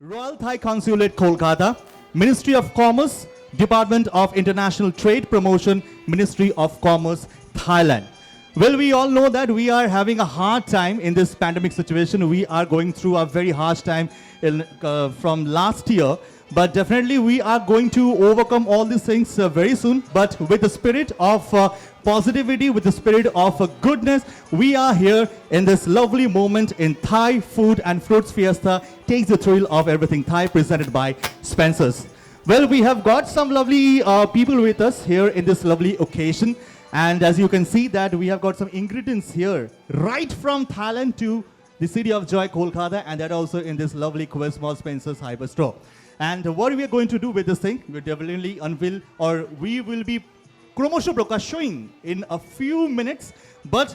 Royal Thai Consulate, Kolkata, Ministry of Commerce, Department of International Trade Promotion, Ministry of Commerce, Thailand. Well, we all know that we are having a hard time in this pandemic situation. We are going through a very harsh time from last year. But definitely we are going to overcome all these things very soon. But with the spirit of positivity, with the spirit of goodness, we are here in this lovely moment in Thai Food and Fruits Fiesta. Takes the thrill of everything Thai, presented by Spencer's. Well, we have got some lovely people with us here in this lovely occasion. And as you can see that we have got some ingredients here, right from Thailand to the city of Joy, Kolkata, and that also in this lovely Quest Mall Spencer's Hyper Store. And what we are going to do with this thing, we definitely unveil, or we will be ক্রমশ প্রকাশ showing in a few minutes. But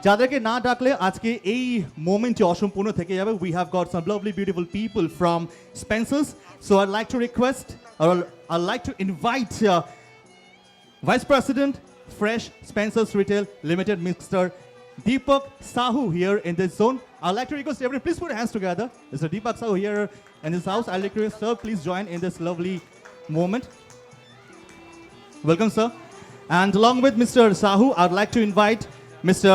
যাদেরকে না ডাকলে আজকে এই মোমেন্টে অসম্পূর্ণ থেকে যাবে. We have got some lovely beautiful people from Spencer's. So I'd like to request, or I'd like to invite Vice President, Fresh Spencer's Retail Limited, Mr. Deepak Sahu here in this zone. I'd like to request everyone, please put your hands together. Mr. Deepak Sahu here in this house. I'd like to request, sir, please join in this lovely moment. Welcome, sir. And along with Mr. Sahu, I'd like to invite Mr.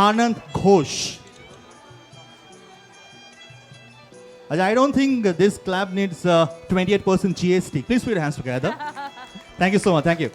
Anand Ghosh. I don't think this club needs 28% GST. Please put your hands together. Thank you so much. Thank you.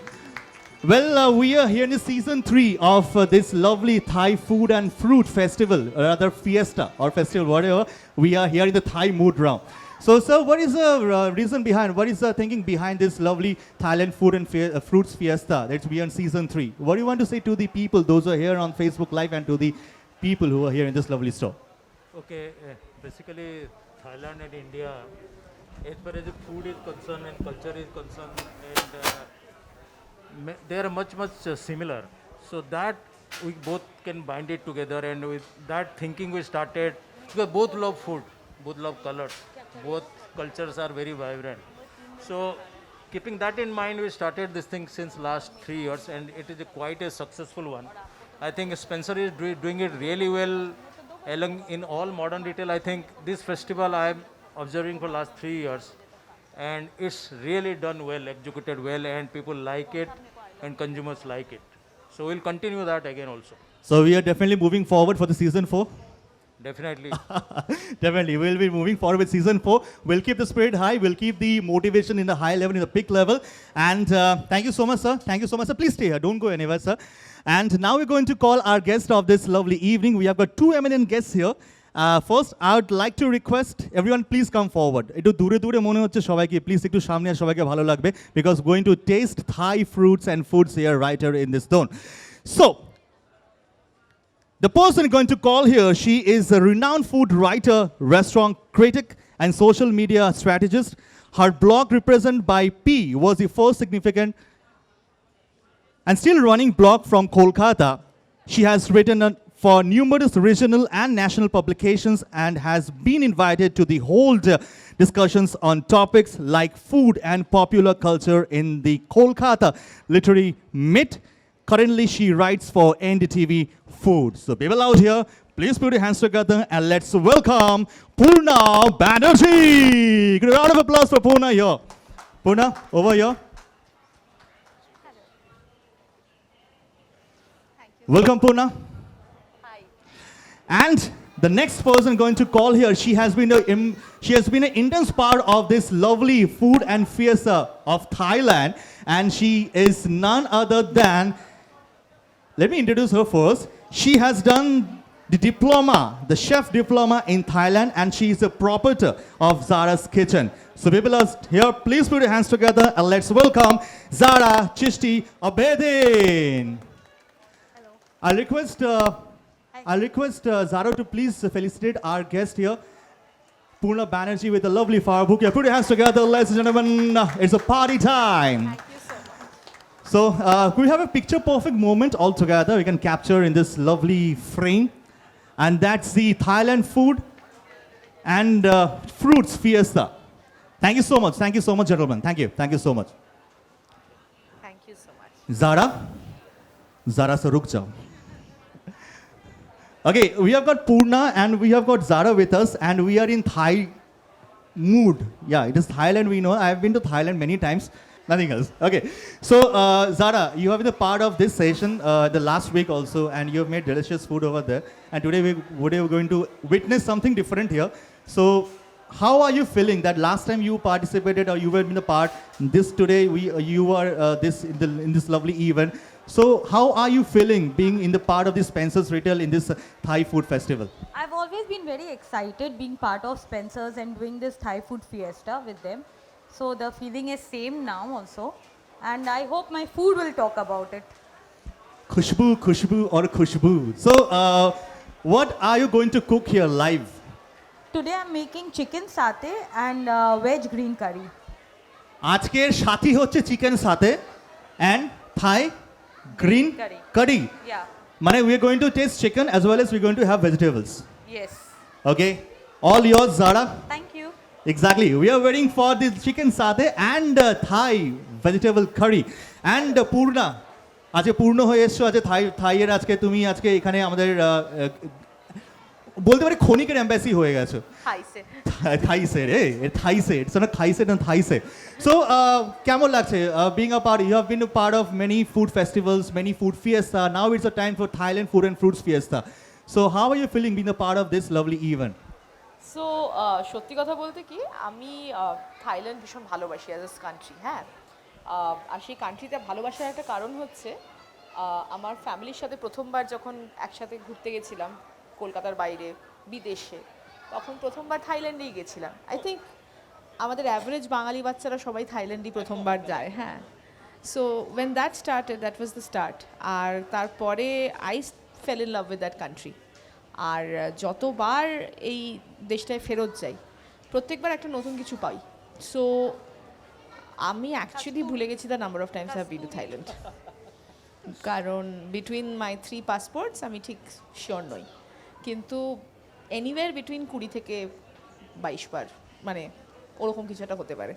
Well, we are here in season 3 of this lovely Thai Food and Fruit Festival, or rather Fiesta or festival, whatever. We are here in the Thai mood round. So, sir, what is the reason behind, what is the thinking behind this lovely Thailand Food and Fruits Fiesta that we are in season 3? What do you want to say to the people, those who are here on Facebook Live, and to the people who are here in this lovely store? Okay, basically Thailand and India, as far as the food is concerned and culture is concerned, and they are much similar. So that we both can bind it together, and with that thinking we started, because both love food, both love colors, both cultures are very vibrant. So keeping that in mind, we started this thing since last 3 years, and it is quite a successful one. I think Spencer is doing it really well along in all modern retail. I think this festival I am observing for last 3 years, and it's really done well, executed well, and people like it and consumers like it. So we'll continue that again also. So we are definitely moving forward for the season 4. Definitely. Definitely, we'll be moving forward with season 4. We'll keep the spirit high. We'll keep the motivation in the high level, in the peak level. And thank you so much, sir. Thank you so much, sir. Please stay here. Don't go anywhere, sir. And now we're going to call our guest of this lovely evening. We have got 2 eminent guests here. First, I would like to request everyone, please come forward. একটু দূরে দূরে মনে হচ্ছে সবাইকে, please একটু সামনে সবাইকে ভালো লাগবে, because going to taste Thai fruits and foods here right here in this zone. So, the person going to call here, she is a renowned food writer, restaurant critic, and social media strategist. Her blog, represented by P, was the first significant and still running blog from Kolkata. She has written for numerous regional and national publications and has been invited to the hold discussions on topics like food and popular culture in the Kolkata literary Meet. Currently, she writes for NDTV Food. So people out here, please put your hands together and let's welcome Poorna Banerjee. Give a round of applause for Poorna here. Poorna, over here. Thank you. Welcome, Poorna. Hi. And the next person going to call here, she has been an intense part of this lovely food and fiesta of Thailand, and she is none other than, let me introduce her first. She has done the diploma, the chef diploma in Thailand, and she is a proprietor of Zara's Kitchen. So people are here, please put your hands together and let's welcome Zara Chishti Abedin. Hello. I'll request Zara to please felicitate our guest here, Poorna Banerjee, with a lovely flower bouquet. Put your hands together, ladies and gentlemen. It's a party time. Thank you so much. So we have a picture-perfect moment all together. We can capture in this lovely frame, and that's the Thailand food and fruits fiesta. Thank you so much. Thank you so much, gentlemen. Thank you. Thank you so much. Thank you so much. Zara se ruk jao. Okay, we have got Poorna and we have got Zara with us, and we are in Thai mood. Yeah, it is Thailand, we know. I have been to Thailand many times. Nothing else. Okay. So, Zara, you have been a part of this session the last week also, and you have made delicious food over there. And today we're going to witness something different here. So, how are you feeling that last time you participated or you were in the part, this today you are in this lovely event. So, how are you feeling being in the part of this Spencer's Retail in this Thai food festival? I've always been very excited being part of Spencer's and doing this Thai food fiesta with them. So the feeling is same now also. And I hope my food will talk about it. Khushbu or Khushbu. So, what are you going to cook here live? Today I'm making chicken satay and veg green curry. আজকের সাথী হচ্ছে chicken সাথে and Thai green Curry. curry. Yeah. মানে we are going to taste chicken as well as we're going to have vegetables. Yes. Okay? All yours, Zara. Thank you. Exactly. We are waiting for the chicken satay and Thai vegetable curry. And Purna. আজকে পূর্ণ হয়ে এসছো আজকে থাইয়ের আজকে তুমি আজকে এখানে আমাদের বলতে পারি ক্ষণিকের এম্বাসি হয়ে গেছো Hi, sir. থাইসে রে থাইসে ইটস নট থাইসে না থাইসে সো কেমন লাগছে being a part you have been a part of many food festivals many food fiesta now it's a time for Thailand food and fruits fiesta so how are you feeling being a part of this lovely event so সত্যি কথা বলতে কি আমি Thailand ভীষণ ভালোবাসি as a country হ্যাঁ আর সেই কান্ট্রিতে ভালোবাসার একটা কারণ হচ্ছে আমার ফ্যামিলির সাথে প্রথমবার যখন একসাথে ঘুরতে গেছিলাম কলকাতার বাইরে বিদেশে তখন প্রথমবার থাইল্যান্ডেই গেছিলাম আই থিঙ্ক আমাদের অ্যাভারেজ বাঙালি বাচ্চারা সবাই থাইল্যান্ডই প্রথমবার যায় হ্যাঁ so when that started that was the start আর তারপরে I fell in love with that country আর যতবার এই দেশটায় ফেরত যাই প্রত্যেকবার একটা নতুন কিছু পাই সো আমি অ্যাকচুয়ালি ভুলে গেছি the number of Times I have been to Thailand কারণ বিটুইন মাই 3 পাসপোর্টস আমি ঠিক শিওর নই কিন্তু এনিওয়ার বিটুইন 20 থেকে 22 বার মানে ওরকম কিছু একটা হতে পারে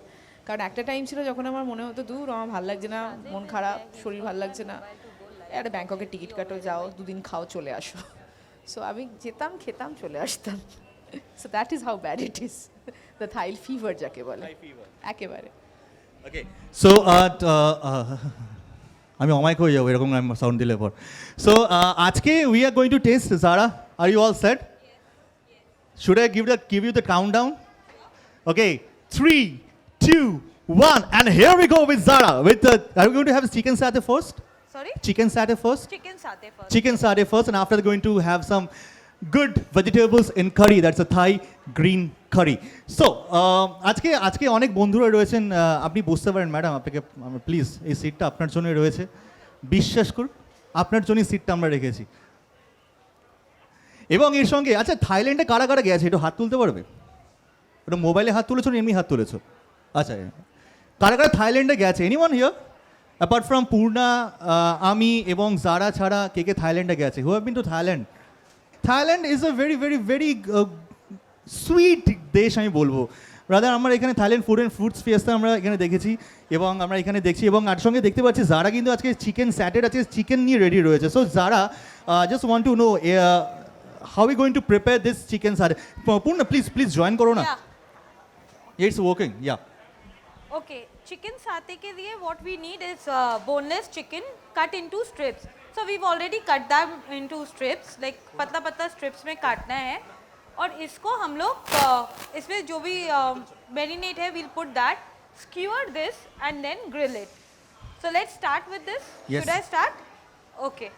কারণ একটা টাইম ছিল যখন আমার মনে হতো দূর আমার ভালো লাগছে না মন খারাপ শরীর ভালো লাগছে না একটা ব্যাংককের টিকিট কাটো যাও দুদিন খাও চলে আসো সো আমি যেতাম খেতাম চলে আসতাম so that is how bad it is the Thai fever যাকে বলে একেবারে ওকে সো আমি অমায়িক হয়ে যাবো এরকম সাউন্ড দিলে পর সো আজকে we are going to test জারা are you all set should I give you the countdown okay 3 2 1 and here we go with Zara with the are we going to have chicken satay first Sorry? chicken satay first Chicken satay first. chicken satay first and after going to have some good vegetables in curry that's a Thai green curry so আজকে অনেক বন্ধুরা রয়েছেন আপনি বুঝতে পারেন madam আপনাকে please এই সিটটা আপনার জন্যই রয়েছে বিশ্বাস করুন আপনার জন্যই সিটটা আমরা রেখেছি এবং এর সঙ্গে আচ্ছা থাইল্যান্ডে কারা কারা গেছে একটু হাত তুলতে পারবে ওটা মোবাইলে হাত তুলেছো না এমনি হাত তুলেছো আচ্ছা কারা কারা থাইল্যান্ডে গেছে anyone here apart from Purna আমি এবং জারা ছাড়া কে কে থাইল্যান্ডে গেছে who have been to Thailand Thailand is a very very very sweet দেশ আমি বলবো রাদার আমরা এখানে Thailand food and fruits Fiesta আমরা এখানে দেখেছি এবং আমরা এখানে দেখছি এবং তার সঙ্গে দেখতে পাচ্ছি যারা কিন্তু আজকে চিকেন স্যাটেড আছে চিকেন নিয়ে রেডি রয়েছে সো যারা just want to know how are we going to prepare this chicken satay Purna please join karo na Yeah. it's working yeah Okay. Chicken satay ke liye what we need is boneless chicken cut into strips. So we've already cut them into strips like पतला पतला strips में काटना है और इसको हम लोग इसमें जो भी marinate है we'll put that skewer this and then grill it. So let's start with this. Yes. Should I start? Okay.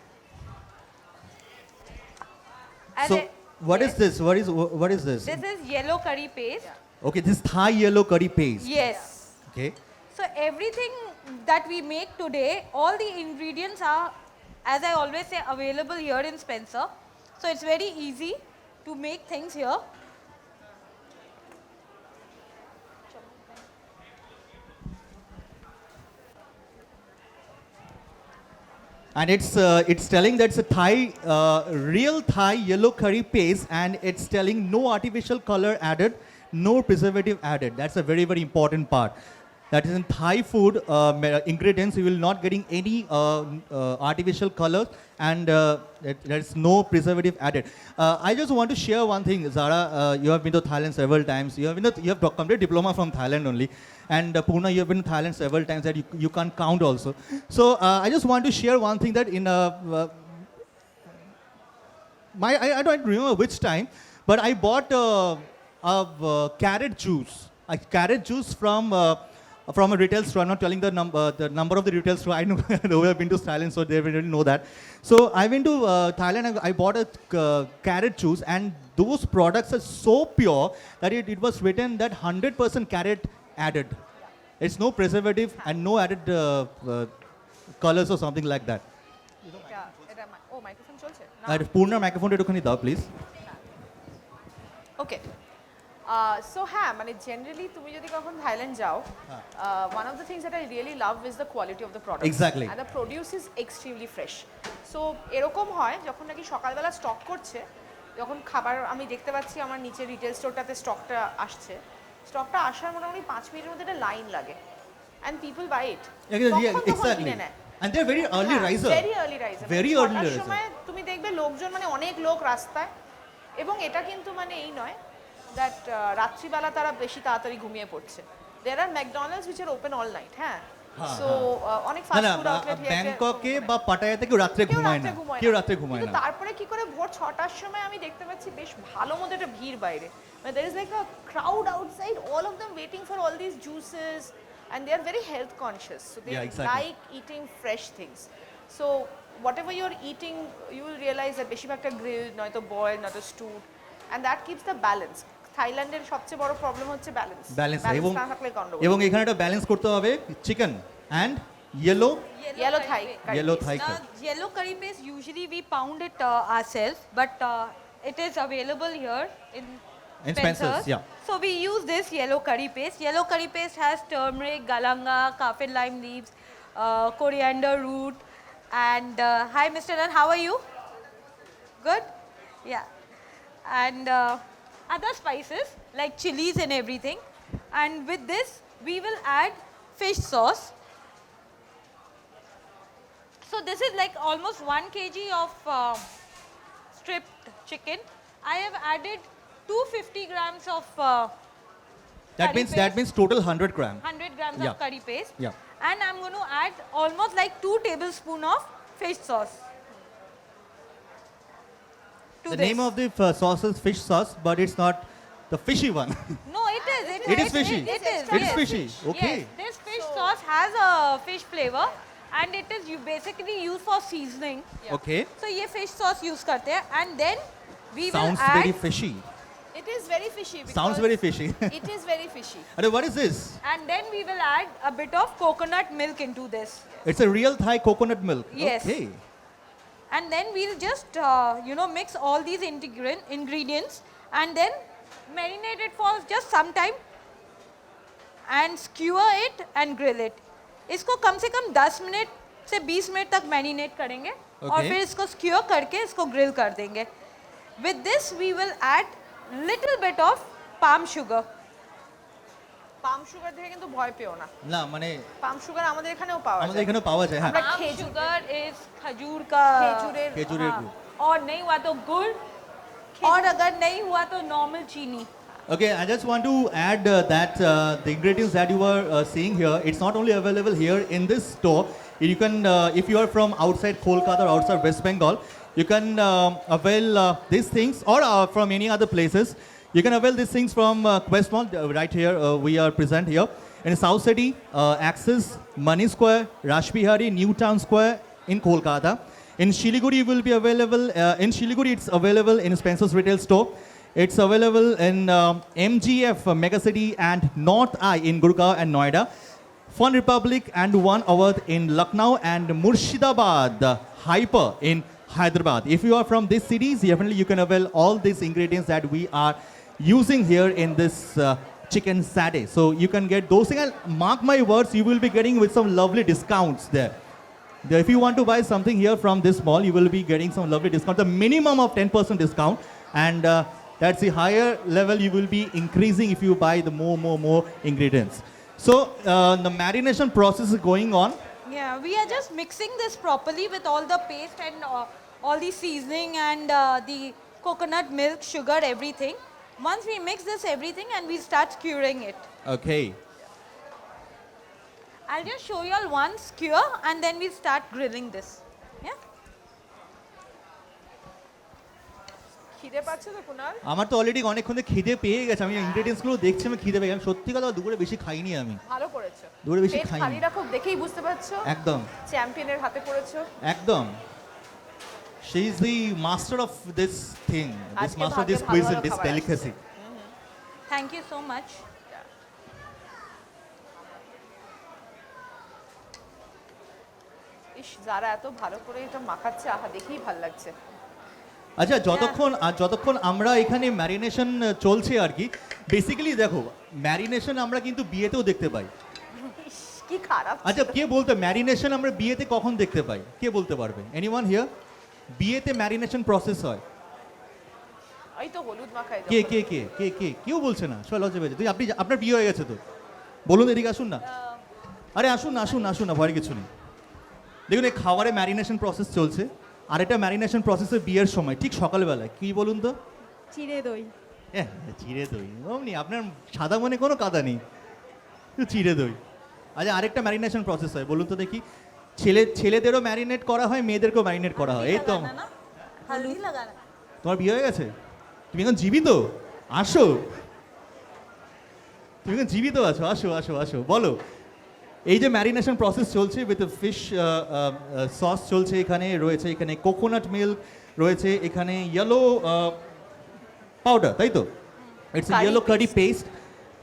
And so then- what is yes. this what is this This is yellow curry paste. okay this Thai yellow curry paste Yes. okay So everything that we make today, all the ingredients are, as I always say, available here in Spencer. So it's very easy to make things here. and it's telling that's a Thai real Thai yellow curry paste and it's telling no artificial color added no preservative added that's a very very important part That is in Thai food ingredients. You will not getting any artificial colors, and there is no preservative added. I just want to share one thing, Zara. You have been to Thailand several times. You have completed diploma from Thailand only, and Poorna, you have been to Thailand several times that you can't count also. So I just want to share one thing that in I don't remember which time, but I bought carrot juice. Carrot juice from a retail store. I'm not telling the number of the retail store. I know we have been to Thailand, so they already know that. So I went to Thailand. I bought a carrot juice, and those products are so pure that it was written that 100% carrot added. It's no preservative and no added colors or something like that. ও microphone চলছে আর পূর্ণার মাইক্রোফোনটা একটুখানি দাও please. Okay so হ্যাঁ মানে generally তুমি যদি কখন থাইল্যান্ড যাও one of the things that I really love is the quality of the product Exactly. And the produce is extremely fresh so এরকম হয় যখন নাকি সকালবেলা স্টক করছে যখন খাবার আমি দেখতে পাচ্ছি আমার নিচে রিটেল স্টোরটাতে স্টকটা আসছে স্টকটা আসার মোটামুটি 5 মিনিটের মধ্যে একটা লাইন লাগে and people buy it Exactly. And they're very early riser. Very early riser Very early riser. সময় তুমি দেখবে লোকজন মানে অনেক লোক রাস্তায় এবং এটা কিন্তু মানে এই নয় দ্যাট রাত্রিবেলা তারা বেশি তাড়াতাড়ি ঘুমিয়ে পড়ছে there are McDonald's which are open all night হ্যাঁ সো অনেক না ফাস্ট না ফুড আউটলেট ব্যাংককে বা পাটায়াতে কেউ রাত্রে ঘুমায় না, কেউ রাত্রে ঘুমায় কিন্তু না। তারপরে কি করে ভোর 6টার সময় আমি দেখতে পাচ্ছি বেশ ভালো মতো একটা ভিড় বাইরে মানে there is like a crowd outside all of them waiting for all these juices and they are very health conscious so they Yeah, exactly. like eating fresh things so whatever you're eating you will realize that বেশিরভাগটা grilled নয়তো boiled নয়তো stewed and that keeps the balance থাইল্যান্ডের সবচেয়ে বড় problem হচ্ছে balance balance না থাকলে গন্ডগোল এবং এখানে একটা ব্যালেন্স করতে হবে chicken and yellow Yellow Thai curry Yellow paste. Thai Now, yellow curry paste, usually we pound it ourselves, but it is available here in In Spencer's, yeah. So we use this yellow curry paste. Yellow curry paste has turmeric, galanga, kaffir lime leaves, coriander root, and hi Mr. Nan, how are you? Good? Yeah. And other spices like chilies and everything. And with this, we will add fish sauce. So this is like almost 1 kg of stripped chicken. I have added 250 grams of curry that paste, means total 100 gram. 100 grams Yeah. of curry paste. Yeah. And I'm going to add almost like 2 tablespoons of fish sauce. To The this. name of the sauce is fish sauce, but it's not the fishy one. No, it is. It is fishy. It is. It is yes. fishy. Okay. Yes, this fish sauce has a fish flavor, and it is you basically used for seasoning. Okay. So ये fish sauce use करते हैं, and then we Sounds will add. very fishy. It is very fishy because Sounds very fishy. it is very fishy Arey, what is this? And then we will add a bit of coconut milk into this. It's a real Thai coconut milk. Yes. Okay. And then we'll just, mix all these ingredients and then marinate it for just some time and skewer it and grill it. इसको कम से कम 10 minute से 20 minute तक marinate करेंगे और Okay. फिर इसको skewer करके इसको ग्रिल कर देंगे. With this we will add little bit of palm sugar. Palm sugar থেকে কিন্তু ভয় পেও না না মানে পাম সুগার আমাদের এখানেও পাওয়া আমাদের যায় এখানেও পাওয়া যায় হ্যাঁ আমরা Palm খেজুর sugar is खजूर का খেজুরের খেজুরের हाँ, গুড়। और नहीं हुआ तो गुड़ और अगर नहीं हुआ तो नॉर्मल चीनी. Okay, I just want to add that the ingredients that you are seeing here, it's not only available here in this store. You can, if you are from outside Kolkata or outside West Bengal, you can avail these things or from any other places. You can avail these things from Quest Mall, right here, we are present here. In South City, Axis, Money Square, Rashbihari, New Town Square in Kolkata. In Shiliguri, it will be available, in Shiliguri it's available in Spencer's retail store. It's available in MGF, Mega City and North Eye in Gurgaon and Noida. Fun Republic and One Awadh in Lucknow and Murshidabad, Hyper in Hyderabad. If you are from these cities, definitely you can avail all these ingredients that we are using here in this chicken satay. So you can get those things, and mark my words, you will be getting with some lovely discounts there. If you want to buy something here from this mall, you will be getting some lovely discount, the minimum of 10% discount, and that's the higher level you will be increasing if you buy the more ingredients. So the marination process is going on. Yeah, we are just mixing this properly with all the paste and all the seasoning and the coconut milk, sugar, everything. Once we mix this everything and we start skewering it. Okay. I'll just show you all one skewer and then we start grilling this. Yeah. খিদে পাচ্ছে তো কুনাল? আমার তো already অনেকক্ষণ ধরে খিদে পেয়ে গেছে, আমি ইনগ্রেডিয়েন্টসগুলো দেখছি, আমি খিদে পেয়ে গেছি। আমি সত্যি কথা দুপুরে বেশি খাইনি আমি। ভালো করেছো। দুপুরে বেশি পেট খাইনি। খালি রাখো, দেখেই বুঝতে পারছো একদম চ্যাম্পিয়নের হাতে পড়েছো। একদম। She is the master of this thing, this আজকে master of ভাগ্যে this ভালো cuisine, ভালো this খাবার delicacy. Thank you so much. ইস, যারা এত ভালো করে এটা মাখাচ্ছে, আহা দেখেই ভালো লাগছে। আচ্ছা, যতক্ষণ আমরা এখানে ম্যারিনেশন চলছে আর কি, বেসিক্যালি দেখো ম্যারিনেশন আমরা কিন্তু বিয়েতেও দেখতে পাই। ইস, কি খারাপ। আচ্ছা, কে বলতে ম্যারিনেশন আমরা বিয়েতে কখন দেখতে পাই? কে বলতে পারবে? Anyone here? বিয়েতে ম্যারিনেশন প্রসেস হয়। এই তো হলুদ মাখায় কে যখন। কে কে কে কে কেউ বলছে না। সবাই লজ্জা পেয়েছে। আপনি আপনার বিয়ে হয়ে গেছে তো বলুন, এদিকে আসুন না। আরে আসুন আসুন আসুন না, ভয়ের কিছু নেই। দেখুন এই খাবারে ম্যারিনেশন প্রসেস চলছে, আর এটা ম্যারিনেশন প্রসেসের বিয়ের সময় ঠিক সকালবেলায়। কি বলুন তো? চিড়ে দই। চিড়ে দই অমনি, আপনার সাদা মনে কোনো কাদা নেই, চিড়ে দই। আচ্ছা, আরেকটা ম্যারিনেশন প্রসেস হয়, বলুন তো দেখি। ছেলেদেরও ম্যারিনেট করা হয়, মেয়েদেরকেও ম্যারিনেট করা হয়। এই তো हल्दी लगाना। তোমার বিয়ে হয়ে গেছে? তুমি এখন জীবিত? আসো, তুমি এখন জীবিত আছো, আসো আসো আসো, বলো। এই যে ম্যারিনেশন প্রসেস চলছে উইথ ফিশ সস চলছে, এখানে রয়েছে, এখানে কোকোনাট মিল্ক রয়েছে, এখানে ইয়েলো পাউডার, তাই তো? It's Curry yellow curry paste. Paste.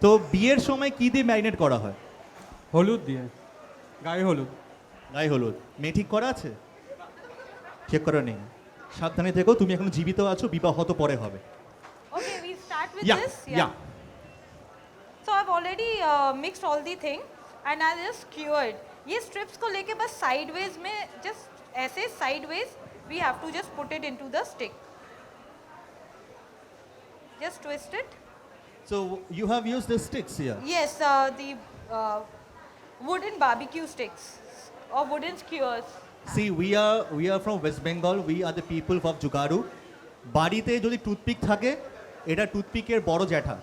তো বিয়ের সময় কি দিয়ে ম্যারিনেট করা হয়? হলুদ দিয়ে, গায়ে হলুদ। গায়ে হলুদ। মেয়ে ঠিক করা আছে? চেক করা নেই। সাবধানে থেকো, তুমি এখন জীবিত আছো, বিবাহ তো পরে হবে। Okay, we start with Yeah, this. yeah. So I've already mixed all the thing and I just skewered. ये strips को लेके बस sideways में just ऐसे sideways we have to just put it into the stick. Just twist it. So you have used the sticks here. Yes, the wooden barbecue sticks or wooden skewers. See, we are from West Bengal. We are the people of Jugaru. বাড়িতে যদি toothpick থাকে, এটা টুথপিকের বড় জ্যাঠা।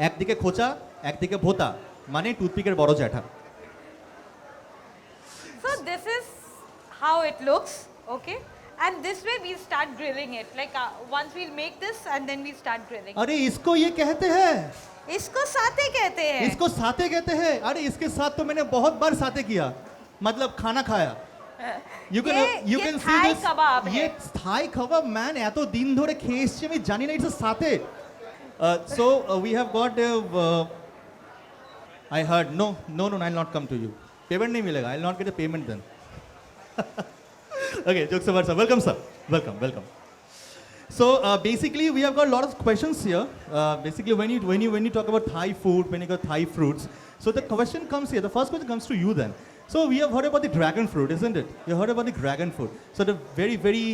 একদিকে খোঁচা, একদিকে ভোতা, মানে টুথপিকের বড় জ্যাঠা। So this is how it looks, okay? And this way we start grilling it. Like once we'll make this and then we start grilling. अरे इसको ये कहते हैं, इसको साथे कहते हैं. इसको साते कहते हैं। अरे इसके साथ तो मैंने बहुत बार साते किया, मतलब खाना खाया। You can you ये can see Thai this। kebab है। ये থাই কাবাব ম্যান, এত দিন ধরে খেয়ে এসেছি আমি, জানি না ইটস সাথে। So we have got I heard no, I'll not come to you. Payment नहीं मिलेगा, I'll not get a payment then. Okay, jokes apart, sir. Welcome, sir. Welcome. So basically, we have got a lot of questions here. Basically, when you talk about Thai food, when you got Thai fruits, so the question comes here. The first question comes to you then. So we have heard about the dragon fruit, isn't it? You heard about the dragon fruit. So the very very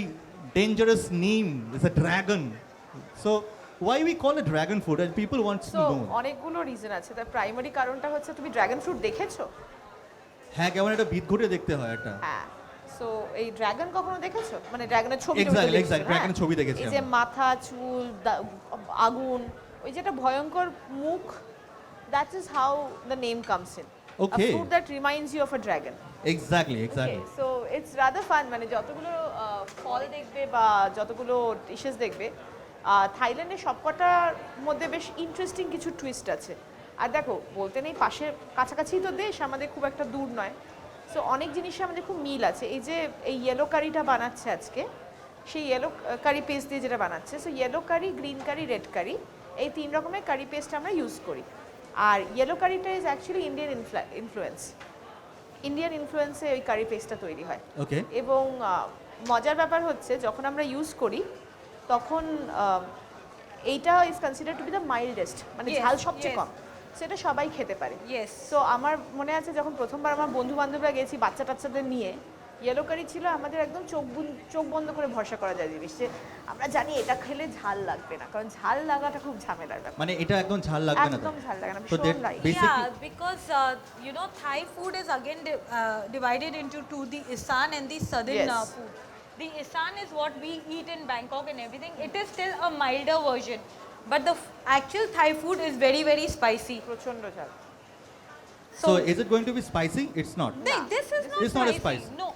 dangerous name is a dragon. So why we call it dragon fruit? And people want to তো know. অনেকগুলো reason আছে, তার primary কারণটা হচ্ছে, তুমি dragon fruit দেখেছো? হ্যাঁ, কেমন একটা ভিত ঘুরে দেখতে হয় এটা। হ্যাঁ। সো এই ড্রাগন কখনো দেখেছো? মানে ড্রাগনের ছবি Exactly, dragon ছবি দেখেছি এই যে আমি। মাথা, চুল, আগুন, ওই যে একটা ভয়ঙ্কর মুখ, that is how the name comes in. Okay. A fruit that reminds you of a dragon. Exactly. So it's rather fun. মানে যতগুলো ফল দেখবে বা যতগুলো ডিশেস দেখবে, থাইল্যান্ডের সবকটার মধ্যে বেশ ইন্টারেস্টিং কিছু টুইস্ট আছে। আর দেখো, বলতে নেই পাশের কাছাকাছি তো দেশ, আমাদের খুব একটা দূর নয়। সো অনেক জিনিসে আমাদের খুব মিল আছে। এই যে এই ইয়েলো কারিটা বানাচ্ছে আজকে, সেই ইয়েলো কারি পেস্ট দিয়ে যেটা বানাচ্ছে, সো ইয়েলো কারি, গ্রিন কারি, রেড কারি, এই 3 রকমের কারি পেস্ট আমরা ইউজ করি। আর ইয়েলো কারিটা ইজ অ্যাকচুয়ালি ইন্ডিয়ান ইনফ্লুয়েন্সে ওই কারি পেস্টটা তৈরি হয়। Okay. এবং মজার ব্যাপার হচ্ছে, যখন আমরা ইউজ করি তখন এইটা is considered to be the mildest, মানে Yes, ঝাল সবচেয়ে yes. কম, সেটা সবাই খেতে পারে। Yes. সো আমার মনে আছে যখন প্রথমবার আমার বন্ধু বান্ধবরা গেছি বাচ্চা টাচ্চাদের নিয়ে, ইয়েলো কারি ছিল আমাদের একদম চোখ বন্ধ করে ভরসা করা যায় জিনিস যে আমরা জানি এটা খেলে ঝাল লাগবে না, কারণ ঝাল লাগাটা খুব ঝামেলার ব্যাপার। মানে এটা একদম ঝাল লাগবে না তো? একদম ঝাল লাগে না, So ভীষণ that light. basically- Yeah, because you know Thai food is again divided into two: the Isan and the southern Yes. food. The Isan is what we eat in Bangkok and everything. It is still a milder version, but the actual Thai food is very very spicy. প্রচন্ড ঝাল। So is it going to be spicy? It's not. This is not It's not a spice. No,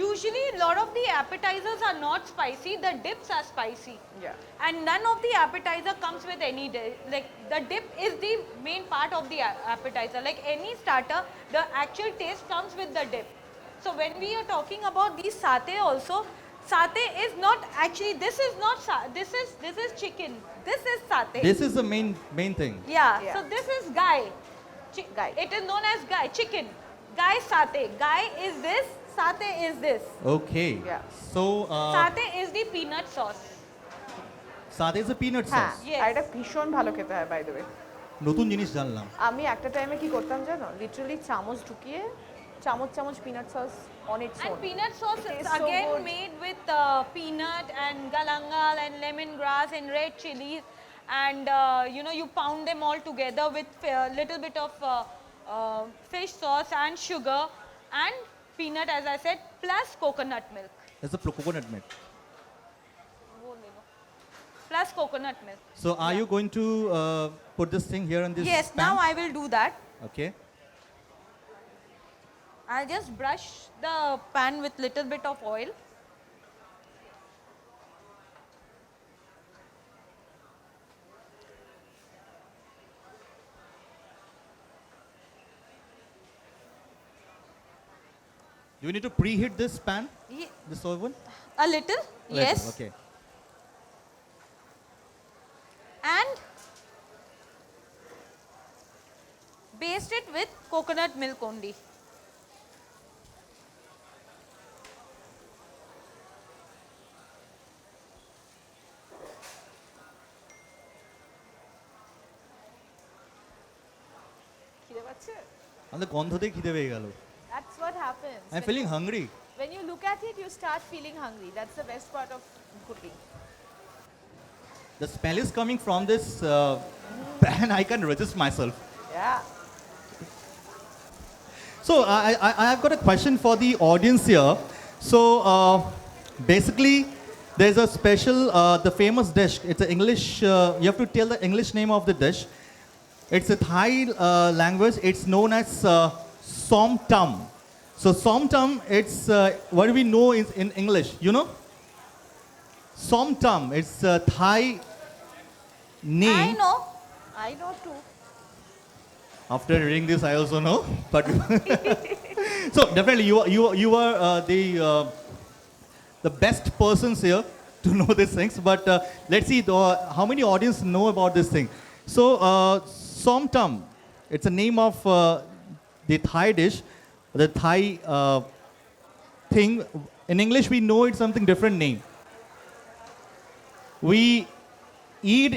usually a lot of the appetizers are not spicy. The dips are spicy. Yeah. And none of the appetizer comes with any like the dip is the main part of the appetizer. Like any starter, the actual taste comes with the dip. So when we are talking about these satay also, satay is not actually, this is not this is chicken. This is satay. This is the main thing. Yeah. Yeah. So this is gai. Gai. It is known as gai chicken. Gai satay. Gai is this. Satay is this. Okay. Yeah. So Satay is the peanut sauce. সাথে is a peanut হ্যাঁ, sauce. Yes. আর এটা ভীষণ ভালো খেতে হয় by the way. নতুন জিনিস জানলাম। আমি একটা টাইমে কি করতাম জানো, লিটারালি চামচ ঢুকিয়ে চামচ peanut sauce on it's And own. peanut sauce It is tastes so again good. made with peanut and galangal and lemongrass and red chilies, and you know you pound them all together with little bit of fish sauce and sugar and peanut, as I said, plus coconut milk. It's a coconut milk. Plus coconut milk. So are you going to put this thing here in this Yes, pan? now I will do that. Okay. I'll just brush the pan with little bit of oil. Do we need to preheat this pan, Ye- this oven? A little, yes. Okay. And baste it with coconut milk only. খিদে পাচ্ছে? আমাদের গন্ধতেই খিদে পেয়ে গেল। That's what happens. I'm feeling hungry. When you look at it, you start feeling hungry. That's the best part of cooking. The smell is coming from this pan. I can't resist myself. Yeah. So I've got a question for the audience here. So basically, there's a special, the famous dish. It's an English. You have to tell the English name of the dish. It's a Thai language. It's known as som tam. So som tam. It's what do we know in English? You know, som tam. It's a Thai name. I know. I know too. After reading this, I also know. But so definitely, you are the best persons here to know these things. But let's see how many audience know about this thing. So som tam, it's a name of the Thai dish, the Thai thing. In English, we know it's something different name. We eat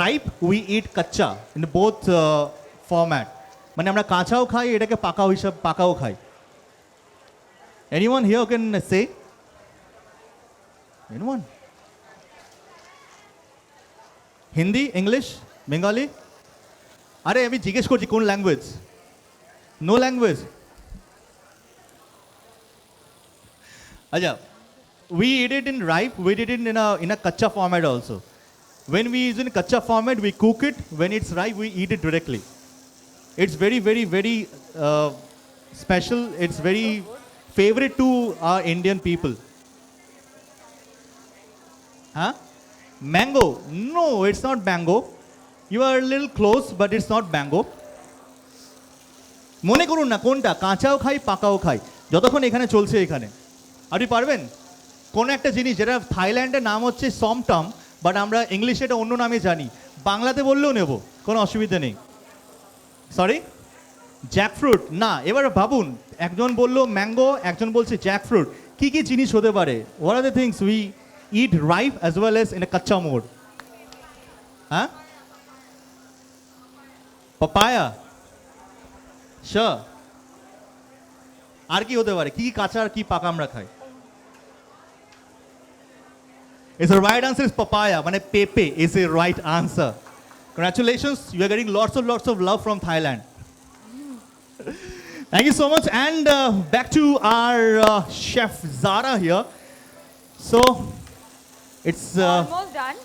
ripe, we eat kacha in both format. মানে আমরা কাঁচাও খাই, এটাকে পাকাও খাই। Anyone here can say? Anyone? Hindi, English, Bengali? আরে আমি জিজ্ঞেস করছি কোন ল্যাঙ্গুয়েজ? No language? আচ্ছা, we eat it in ripe, we eat it in a kacha format also. When we use in kacha format, we cook it. When it's ripe, we eat it directly. It's very, very, very special. It's very favorite to our Indian people. Huh? Mango? No, it's not mango. You are a little close, but it's not mango. মনে করুন না কোনটা, কাঁচাও খাই পাকাও খাই, যতক্ষণ এখানে চলছে এখানে। আপনি পারবেন কোন একটা জিনিস যেটা থাইল্যান্ডের নাম হচ্ছে সমটাম, বাট আমরা ইংলিশে এটা অন্য নামে জানি, বাংলাতে বললেও নেব, কোনো অসুবিধা নেই। সরি, জ্যাকফ্রুট না। এবার ভাবুন, একজন বললো ম্যাঙ্গো, একজন বলছে জ্যাকফ্রুট, কি কি জিনিস হতে পারে? What are the things we eat ripe as well as in a কাচ্চা মোড? হ্যাঁ, পাপায়া, sure. আর কি হতে পারে, কি কাঁচা আর কি পাকা আমরা খাই? Is the right answer is papaya, মানে pepe is a right answer. Congratulations, you are getting lots of love from Thailand. Thank you so much. And back to our chef Zara here. So it's Almost done.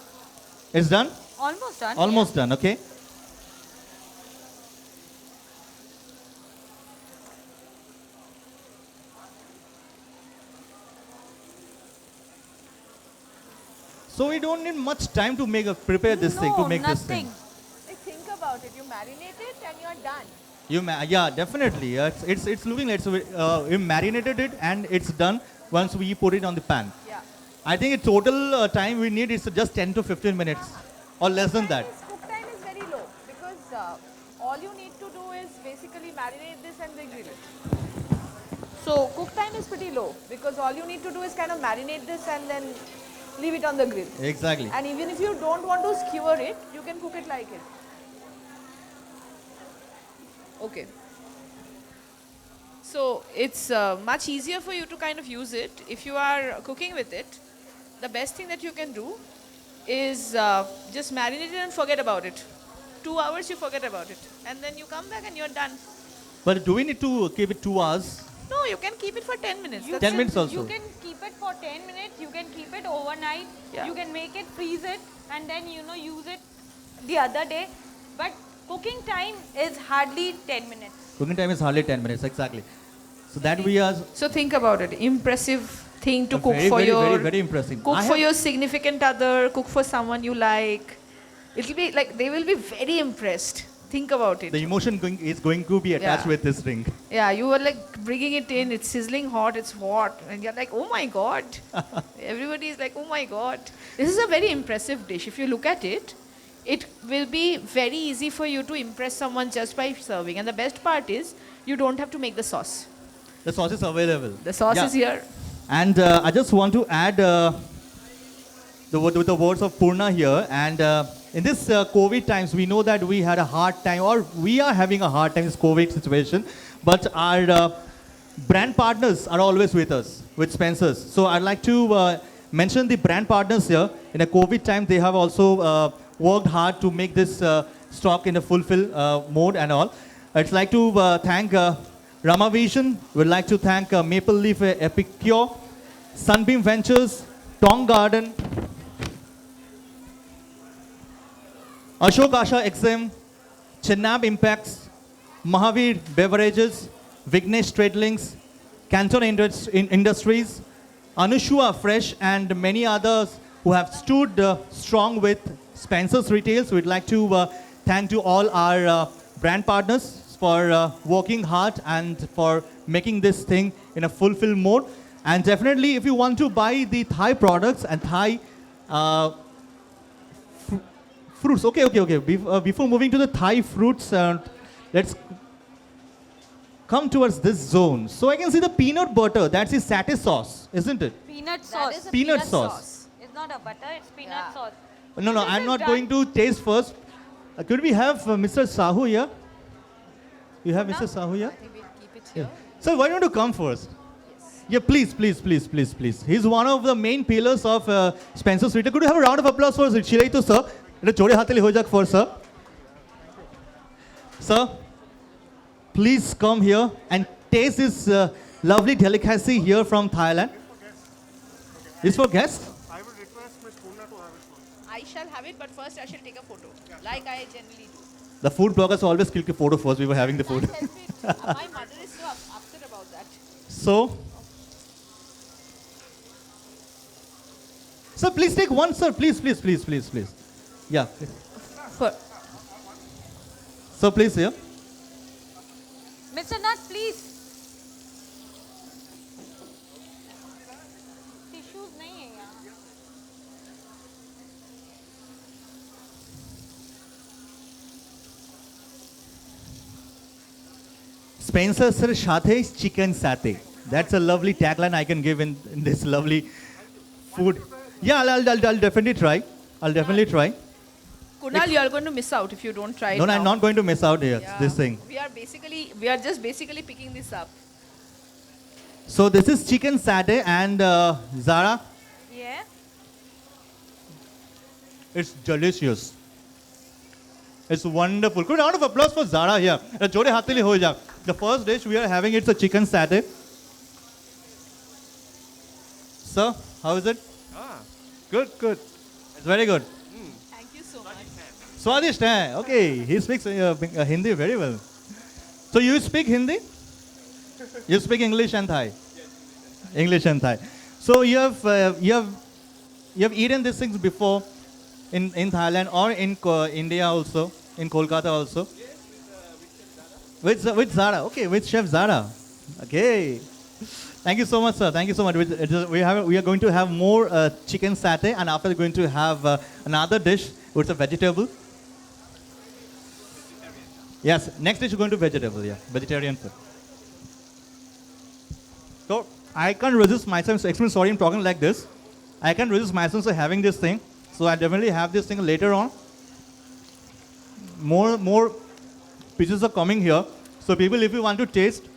it's done. Almost done. Almost done. Okay. So we don't need much time to prepare this thing, to No, make this thing. nothing. Like, think about it. You marinate it and you're done. Yeah, definitely. It's looking like we marinated it and it's done once we put it on the pan. Yeah. I think the total time we need is just 10 to 15 minutes or less than that. Cook time is very low because all you need to do is basically marinate this and they grill it. So cook time is pretty low because all you need to do is kind of marinate this and then leave it on the grill. Exactly. And even if you don't want to skewer it, you can cook it like it. Okay. So it's much easier for you to kind of use it. If you are cooking with it, the best thing that you can do is just marinate it and forget about it. 2 hours you forget about it. And then you come back and you're done. But do we need to keep it 2 hours? No, you can keep it for 10 minutes. You That's 10 it. minutes also. You can keep it for 10 minutes. You can keep it overnight. Yeah. You can make it, freeze it, and then use it the other day. But cooking time is hardly 10 minutes. Cooking time is hardly 10 minutes, exactly. So that we are So think about it. Impressive thing to cook very, for very, your very, very impressive. cook I for have- your significant other, cook for someone you like. It'll be like they will be very impressed. Think about it. The emotion is going to be attached Yeah. with this ring. Yeah, you were like bringing it in, it's sizzling hot, it's hot, and you're like, oh my god. Everybody is like, oh my god. This is a very impressive dish. If you look at it, it will be very easy for you to impress someone just by serving. And the best part is, you don't have to make the sauce. The sauce is available. The sauce Yeah. is here. And I just want to add the words of Purna here. And in this COVID times, we know that we had a hard time, or we are having a hard time in this COVID situation. But our brand partners are always with us, with Spencer's. So I'd like to mention the brand partners here. In a COVID time, they have also worked hard to make this stock in a fulfill mode and all. I'd like to thank Ramavision. We'd like to thank Maple Leaf Epicure, Sunbeam Ventures, Tong Garden, Ashok Asha XM, Chennab Impacts, Mahavir Beverages, Vignesh Trade Links, Canton Industries, Anushua Fresh, and many others who have stood strong with Spencer's Retails. We'd like to thank to all our brand partners for working hard and for making this thing in a fulfill mode. And definitely, if you want to buy the Thai products and Thai fruits, okay. Before moving to the Thai fruits, let's come towards this zone. So I can see the peanut butter. That's the satay sauce, isn't it? Peanut sauce. is a Peanut sauce. It's not a butter, it's peanut Yeah. sauce. No, This I'm is not done. going to taste first. Could we have Mr. Sahu here? You have Mr. Sahu here? I think we'll keep it here. Sir, why don't you come first? Yeah, please. He's one of the main pillars of Spencer's Retail. Could you have a round of applause for Shiraito, sir? It's chode hatali ho jak for sir. Sir, please come here and taste this lovely delicacy here from Thailand. It's for guests? I shall have it, but first I shall take a photo, like I generally do. The food bloggers always click a photo first. We were having the food. Can't help it. My mother is so upset about that. So, sir, please take one, sir. Please. Yeah. For, So, please here. Mr. Nat, please. Tissues नहीं है यहाँ. Spencer's Satay Chicken Satay. That's a lovely tagline I can give in this lovely food. Yeah, I'll definitely try. Kunal, you are going to miss out if you don't try it No, now. I'm not going to miss out here. Yeah. This thing. We are just basically picking this up. So this is chicken satay and Zara, Yeah. it's delicious. It's wonderful. Good round of applause for Zara here. Jode hatili ho ja. The first dish we are having it's a chicken satay. Sir, how is it? Good, good. It's very good. Thank you so much. Swadisht hai. Okay, he speaks Hindi very well. So you speak Hindi? You speak English and Thai? English and Thai. So you have eaten these things before in Thailand or in India also, in Kolkata also? With Zara. Okay, with Chef Zara. Okay. Thank you so much, sir. Thank you so much. We are going to have more chicken satay, and after we're going to have another dish with a vegetable. Yes, next dish is going to vegetable. Yeah, vegetarian food. So I can't resist myself. So extremely sorry I'm talking like this. I can't resist myself to having this thing. So I definitely have this thing later on. More pieces are coming here. So people, if you want to taste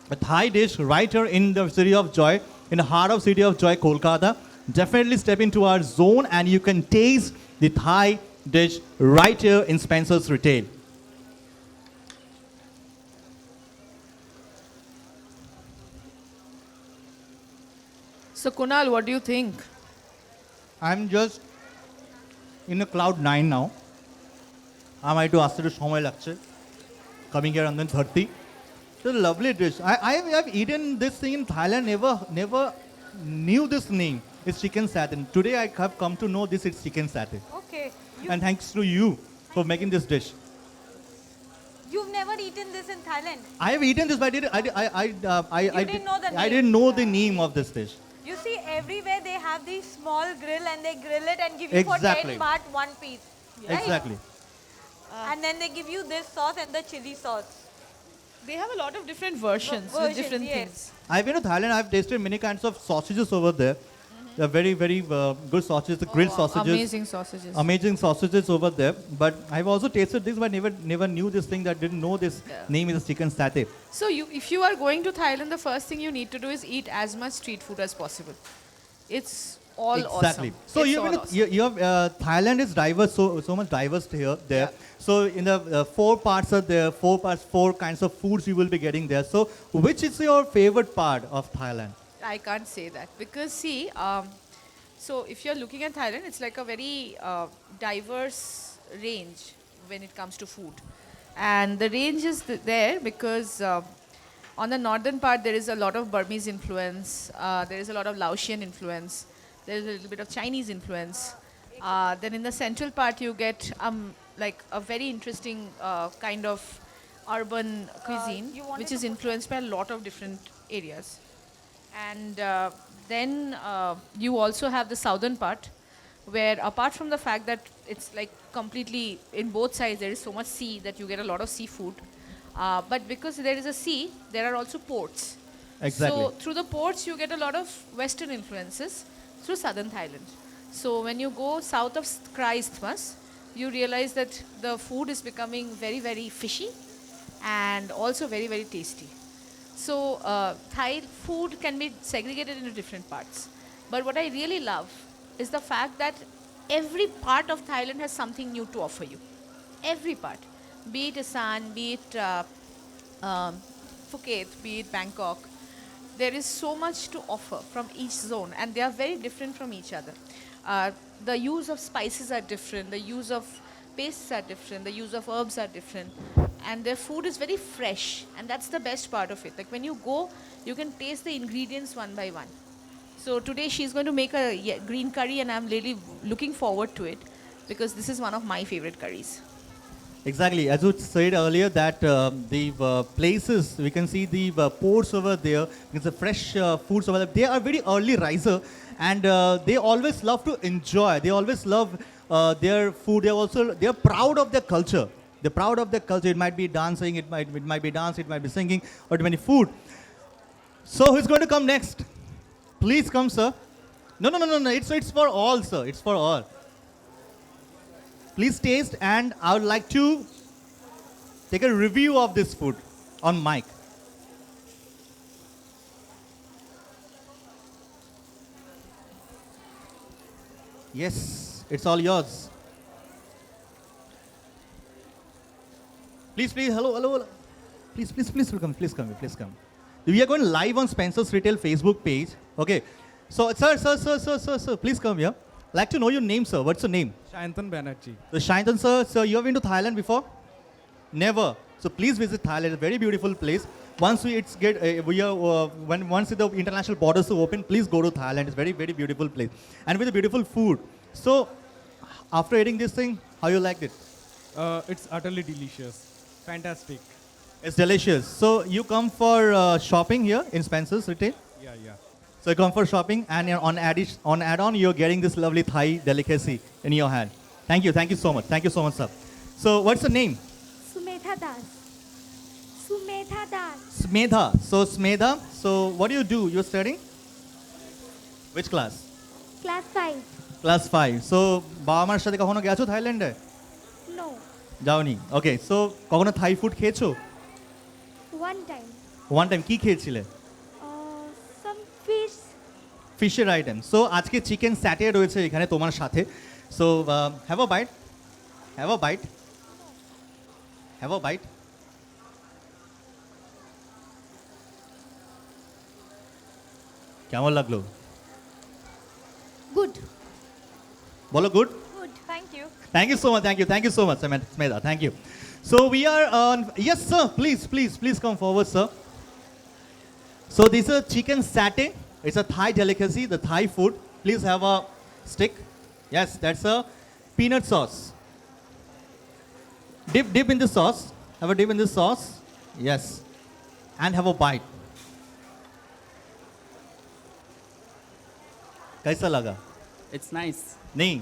a Thai dish right here in the city of Joy, in the heart of city of Joy, Kolkata, definitely step into our zone and you can taste the Thai dish right here in Spencer's Retail. So Kunal, what do you think? I'm just in a cloud 9 now. I'm to ask you সময় লাগছে. Coming here on the 30. It's a lovely dish. I've eaten this thing in Thailand, never knew this name. It's chicken satay. Today I have come to know this is chicken satay. Okay. And thanks to you for making this dish. You've never eaten this in Thailand. I have eaten this, but I didn't know the I name. didn't know the name of this dish. You see, everywhere they have these small grill and they grill it and give you Exactly. for 10 baht one piece. Right? Exactly. And then they give you this sauce and the chili sauce. They have a lot of different versions with Versions, different yes. things. I've been to Thailand. I've tasted many kinds of sausages over there. They're very, very good sausages. The grilled sausages. Amazing sausages. Amazing sausages over there. But I've also tasted this, but never knew this thing. That didn't know this name is chicken satay. So if you are going to Thailand, the first thing you need to do is eat as much street food as possible. It's all Exactly. awesome. So It's you all have, awesome. you have Thailand is diverse, so much diverse here there. Yeah. So in the 4 parts are there, 4 kinds of foods you will be getting there. So which is your favorite part of Thailand? I can't say that because see, so if you're looking at Thailand, it's like a very diverse range when it comes to food, and the range is there because on the northern part there is a lot of Burmese influence, there is a lot of Laotian influence, there is a little bit of Chinese influence. Then in the central part you get like a very interesting kind of urban cuisine, you wanted which to is influenced by a lot of different areas. And then you also have the southern part, where apart from the fact that it's like completely in both sides there is so much sea that you get a lot of seafood, but because there is a sea, there are also ports. Exactly. So through the ports you get a lot of Western influences through southern Thailand. So when you go south of Christmas, you realize that the food is becoming very, very fishy and also very, very tasty. So Thai food can be segregated into different parts. But what I really love is the fact that every part of Thailand has something new to offer you. Every part. Be it Asan, be it Phuket, be it Bangkok. There is so much to offer from each zone and they are very different from each other. The use of spices are different, the use of pastes are different, the use of herbs are different, and their food is very fresh, and that's the best part of it. Like when you go, you can taste the ingredients one by one. So today she's going to make a green curry and I'm really looking forward to it because this is one of my favorite curries. Exactly. As you said earlier, that the places, we can see the ports over there, it's the fresh foods over there. They are very early riser and they always love to enjoy. They always love their food. They are proud of their culture. They're proud of their culture. It might be dancing, it might be dance, it might be singing, or it might be food. So who's going to come next? Please come, sir. No. It's for all, sir. It's for all. Please taste, and I would like to take a review of this food on mic. Yes, it's all yours. Please, hello. Please, please come. We are going live on Spencer's Retail Facebook page. Okay. So, sir, please come here. Like to know your name, sir. What's your name? Shantan Banerjee. So, Shantan, sir, you have been to Thailand before? Never. So, please visit Thailand. It's a very beautiful place. Once once the international borders are open, please go to Thailand. It's very, very beautiful place. And with a beautiful food. So, after eating this thing, how you liked it? It's utterly delicious. Fantastic. It's delicious. So, you come for shopping here in Spencer's Retail? Yeah. So, you come for shopping and on add-on, you're getting this lovely Thai delicacy in your hand. Thank you so much, sir. So, what's the name? Sumetha Das. Sumetha Das. Smedha. So, Smedha, so what do? You're studying? Which class? Class 5. Class 5. So, বাবা মার সাথে কখনো গেছো থাইল্যান্ডে? No. যাওনি। Okay, so কখনো Thai food খেয়েছো? One time. One time কি খেয়েছিলে? Some fish. ফিশের আইটেম। সো আজকে চিকেন স্যাটে রয়েছে এখানে তোমার সাথে। So have a bite. কেমন লাগলো? Good. বলো good. Good, thank you. Thank you so much, Smedha. Thank you. So we are on. Yes, sir. Please come forward, sir. So this is a chicken satay. It's a Thai delicacy, the Thai food. Please have a stick. Yes, that's a peanut sauce. Dip in the sauce. Have a dip in the sauce. Yes, and have a bite. कैसा लगा? It's nice नहीं,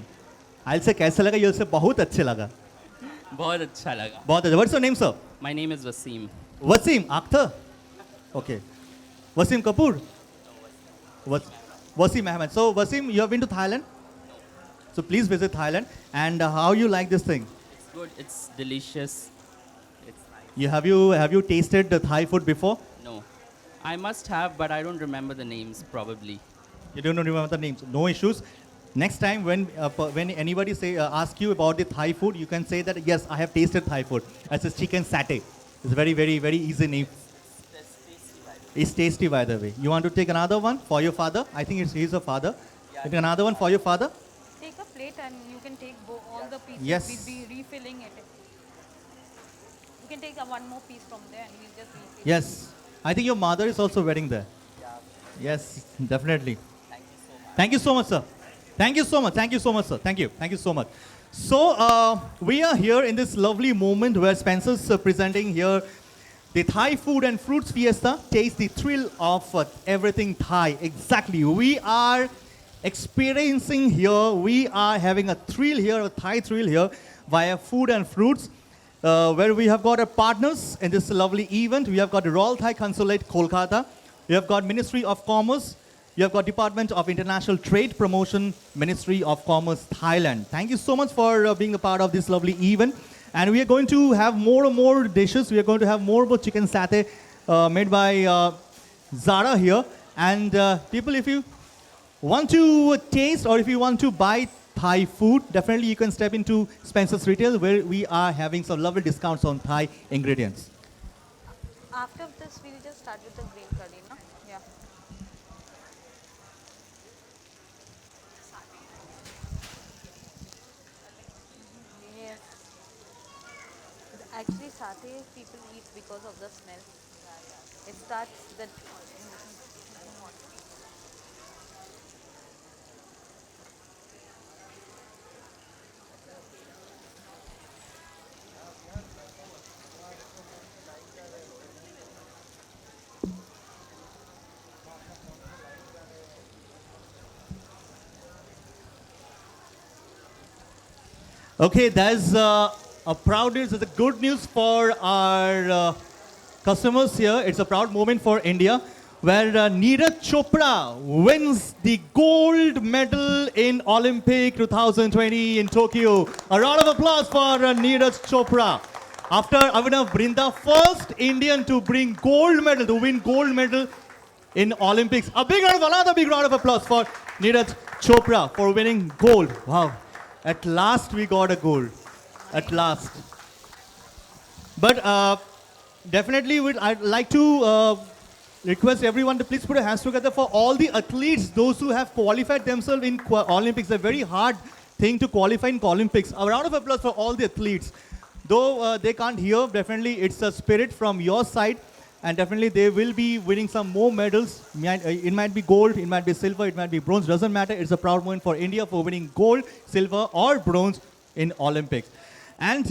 I'll say कैसा लगा, you'll say बहुत अच्छे लगा. बहुत अच्छा लगा बहुत अच्छा. What's your name, sir? My name is Wasim Wasim Akhtar. Okay. Wasim Kapoor. Wasim Ahmed. So Wasim, you have been to Thailand? So please visit Thailand. And how you like this thing? It's good it's delicious it's nice Have you tasted the Thai food before? No I must have but I don't remember the names probably You don't remember the names. No issues. Next time when anybody ask you about the Thai food, you can say that yes, I have tasted Thai food. That's a chicken satay. It's very, very, very easy name. It's tasty, by the way. You want to take another one for your father? I think he's a father. Take another one for your father. Take a plate and you can take all the pieces. Yes. We'll be refilling it. You can take one more piece from there and we'll just refill. Yes. I think your mother is also wearing there. Yes, definitely. Thank you so much, sir. Thank you so much, sir. Thank you so much. So we are here in this lovely moment where Spencer's presenting here the Thai food and fruits fiesta. Taste the thrill of everything Thai. Exactly. We are experiencing here. We are having a thrill here, a Thai thrill here, via food and fruits. Where we have got our partners in this lovely event. We have got the Royal Thai Consulate, Kolkata. We have got Ministry of Commerce. You have got Department of International Trade Promotion, Ministry of Commerce, Thailand. Thank you so much for being a part of this lovely event. And we are going to have more and more dishes. We are going to have more and more chicken satay made by Zara here. And people, if you want to taste or if you want to buy Thai food, definitely you can step into Spencer's Retail where we are having some lovely discounts on Thai ingredients. After this, we'll just start with the green curry, no? Yeah. Yes. Actually, satay people eat because of the smell. It starts the. Okay, there's a proud news. It's a good news for our customers here. It's a proud moment for India, where Neeraj Chopra wins the gold medal in Olympic 2020 in Tokyo. A round of applause for Neeraj Chopra. After Avinav Brinda, first Indian to win gold medal in Olympics. Another big round of applause for Neeraj Chopra for winning gold. Wow, at last we got a gold. At last. But definitely, I'd like to request everyone to please put your hands together for all the athletes, those who have qualified themselves in Olympics. A very hard thing to qualify in Olympics. A round of applause for all the athletes. Though they can't hear, definitely it's a spirit from your side, and definitely they will be winning some more medals. It might be gold, it might be silver, it might be bronze, doesn't matter. It's a proud moment for India for winning gold, silver or bronze in Olympics. And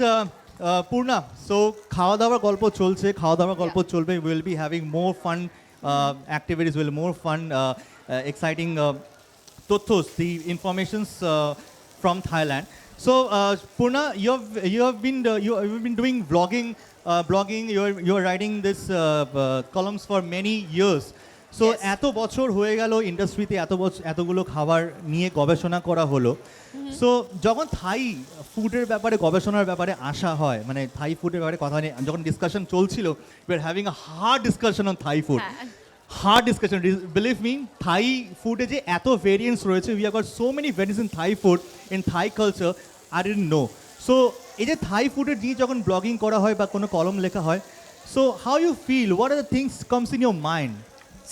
Purna, so খাওয়া দাওয়ার গল্প চলছে, খাওয়া দাওয়ার গল্প চলবে. We will be having more fun activities, will more fun, exciting tothos, the informations from Thailand. So Purna, you've been doing vlogging, blogging. You're writing this columns for many years. So Yes. এত বছর হয়ে গেল ইন্ডাস্ট্রিতে, এতগুলো খাবার নিয়ে গবেষণা করা হলো. সো যখন থাই ফুডের ব্যাপারে গবেষণার ব্যাপারে আসা হয়, মানে থাই ফুডের ব্যাপারে কথা নিয়ে যখন ডিসকাশন চলছিল, we are having a hard discussion on Thai food. Hard discussion, believe me. Thai ফুডে যে এত ভেরিয়েন্টস রয়েছে, we have got so many variants in Thai food, in Thai culture, I didn't know. So এই যে থাই ফুডের নিয়ে যখন blogging করা হয় বা কোনো কলম লেখা হয়, so how you feel, what are the things comes in your mind?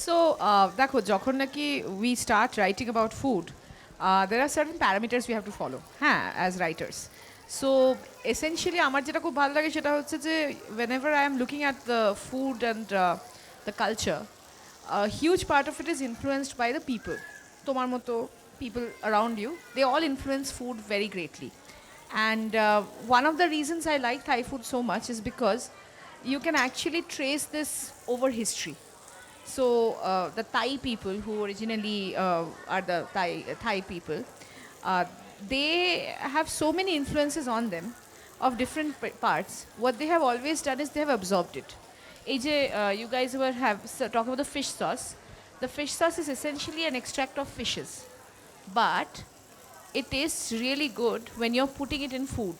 So, দেখো যখন নাকি we start writing about food, there are certain parameters we have to follow, হ্যাঁ, as writers. So, essentially আমার যেটা খুব ভালো লাগে সেটা হচ্ছে যে whenever I am looking at the food and the culture, a huge part of it is influenced by the people. তোমার মতো people around you, they all influence food very greatly. And one of the reasons I like Thai food so much is because you can actually trace this over history. So the Thai people who originally are the Thai people, they have so many influences on them of different parts. What they have always done is they have absorbed it. AJ, you guys were talking about the fish sauce. The fish sauce is essentially an extract of fishes, but it tastes really good when you're putting it in food.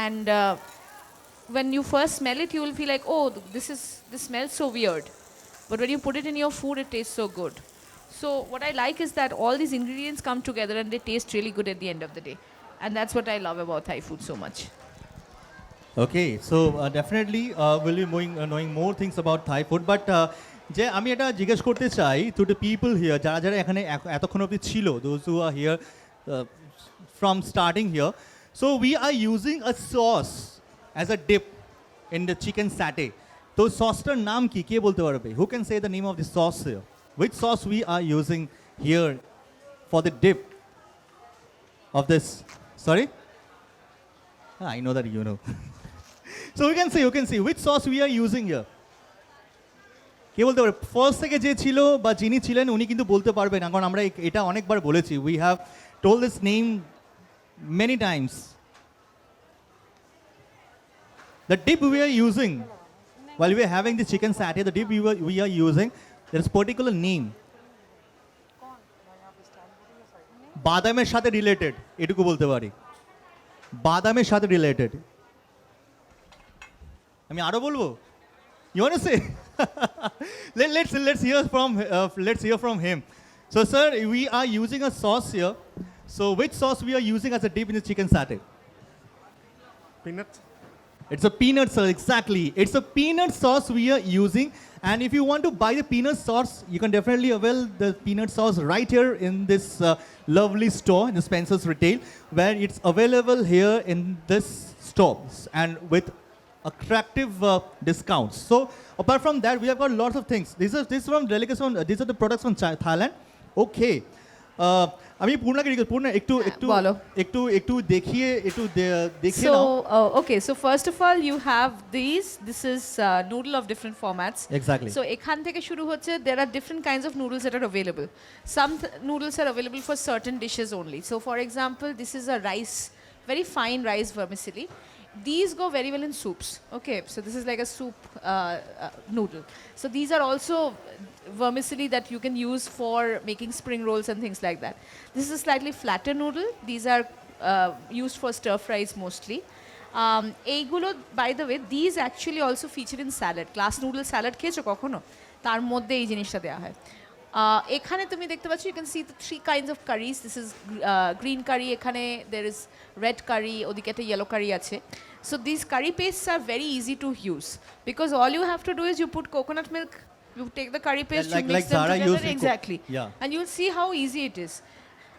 And when you first smell it, you will feel like, oh, this smells so weird. But when you put it in your food, it tastes so good. So what I like is that all these ingredients come together and they taste really good at the end of the day. And that's what I love about Thai food so much. Okay, so definitely we'll be knowing more things about Thai food. But যে আমি এটা জিজ্ঞেস করতে চাই to the people here, যারা যারা এখানে এতক্ষণ অবধি ছিল, those who are here from starting here. So we are using a sauce as a dip in the chicken satay. তো সসটার নাম কি, কে বলতে পারবে? Who can say the name of the sauce here? Which sauce we are using here for the dip of this? Sorry? I know that you know. So you can see which sauce we are using here. কে বলতে পারবে? First থেকে যে ছিল বা যিনি ছিলেন উনি কিন্তু বলতে পারবেন, কারণ আমরা এটা অনেকবার বলেছি. We have told this name many times. The dip we are using while we are having the chicken satay, the dip we are using, there is particular name. বাদামের সাথে রিলেটেড, এটুকু বলতে পারি. বাদামের সাথে রিলেটেড. আমি আরো বলবো? You want to say? let's hear from him. So sir, we are using a sauce here. So which sauce we are using as a dip in the chicken satay? Peanut. It's a peanut sauce, exactly. It's a peanut sauce we are using. And if you want to buy the peanut sauce, you can definitely avail the peanut sauce right here in this lovely store, in the Spencer's Retail, where it's available here in this store and with attractive discounts. So apart from that, we have got lots of things. These are the products from Thailand. Okay. আমি পূর্ণাকে request, Purna একটু দেখিয়ে So, now. okay, so first of all, you have these. This is noodle of different formats. Exactly. So, ekhan theke shuru hocche, there are different kinds of noodles that are available. Some noodles are available for certain dishes only. So, for example, this is a rice, very fine rice vermicelli. These go very well in soups. Okay, so this is like a soup noodle. So these are also vermicelli that you can use for making spring rolls and things like that. This is a slightly flatter noodle. These are used for stir fries mostly. এইগুলো, by the way, these actually also feature in salad. Glass noodle salad খেয়েছো কখনো? তার মধ্যে এই জিনিসটা দেওয়া হয়. এখানে তুমি দেখতে পাচ্ছ you can see the 3 kinds of curries this is green curry এখানে দের ইজ রেড কারি ওদিকে একটা ইয়েলো কারি আছে so this curry pastes are very easy to use because all you have to do is you put coconut milk you take the curry paste Like- you mix like them Zara together used in exactly yeah. and you'll see how easy it is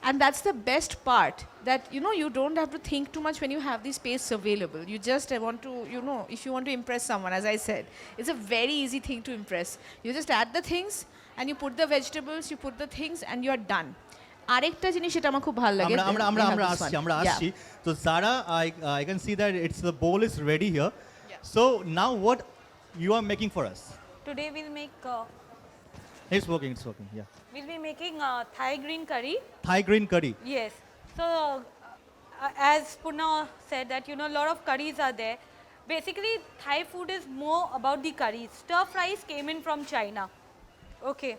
and that's the best part that you know you don't have to think too much when you have these pastes available you just want to you know if you want to impress someone as I said it's a very easy thing to impress you just add the things and you put the vegetables you put the things and you are done আরেকটা জিনিস এটা আমার খুব ভালো লাগে আমরা আমরা আমরা আসছি আমরা আসছি তো Zara I can see that it's the bowl is ready here so now what you are making for us Today we'll make it's working yeah we'll be making Thai green curry. Thai green curry Yes. So as Purna said that you know a lot of curries are there. Basically Thai food is more about the curries. Stir fries came in from China. Okay.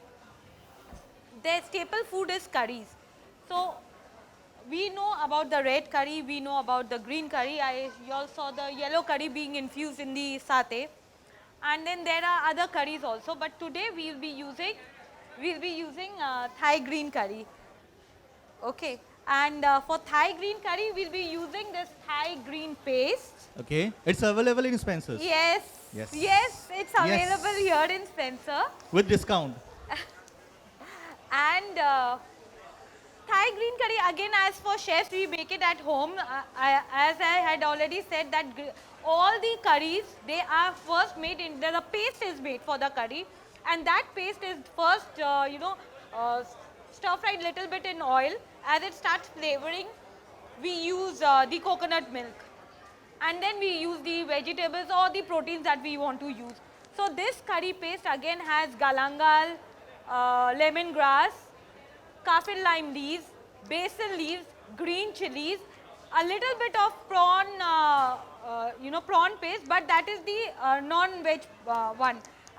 Their staple food is curries. So we know about the red curry, we know about the green curry. You all saw the yellow curry being infused in the satay. And then there are other curries also, but today we'll be using Thai green curry. Okay, and for Thai green curry we'll be using this Thai green paste. okay it's available in Spencer's Yes, Yes. yes, it's Yes. available here in Spencer. with discount And Thai green curry again, as for chefs, we make it at home. As I had already said that all the curries, they are first made in, the paste is made for the curry and that paste is first, stir fried little bit in oil. As it starts flavoring, we use the coconut milk and then we use the vegetables or the proteins that we want to use. So this curry paste again has galangal, lemongrass, kaffir lime leaves, basil leaves, green chilies, a little bit of prawn, prawn paste, but that is the non-veg one.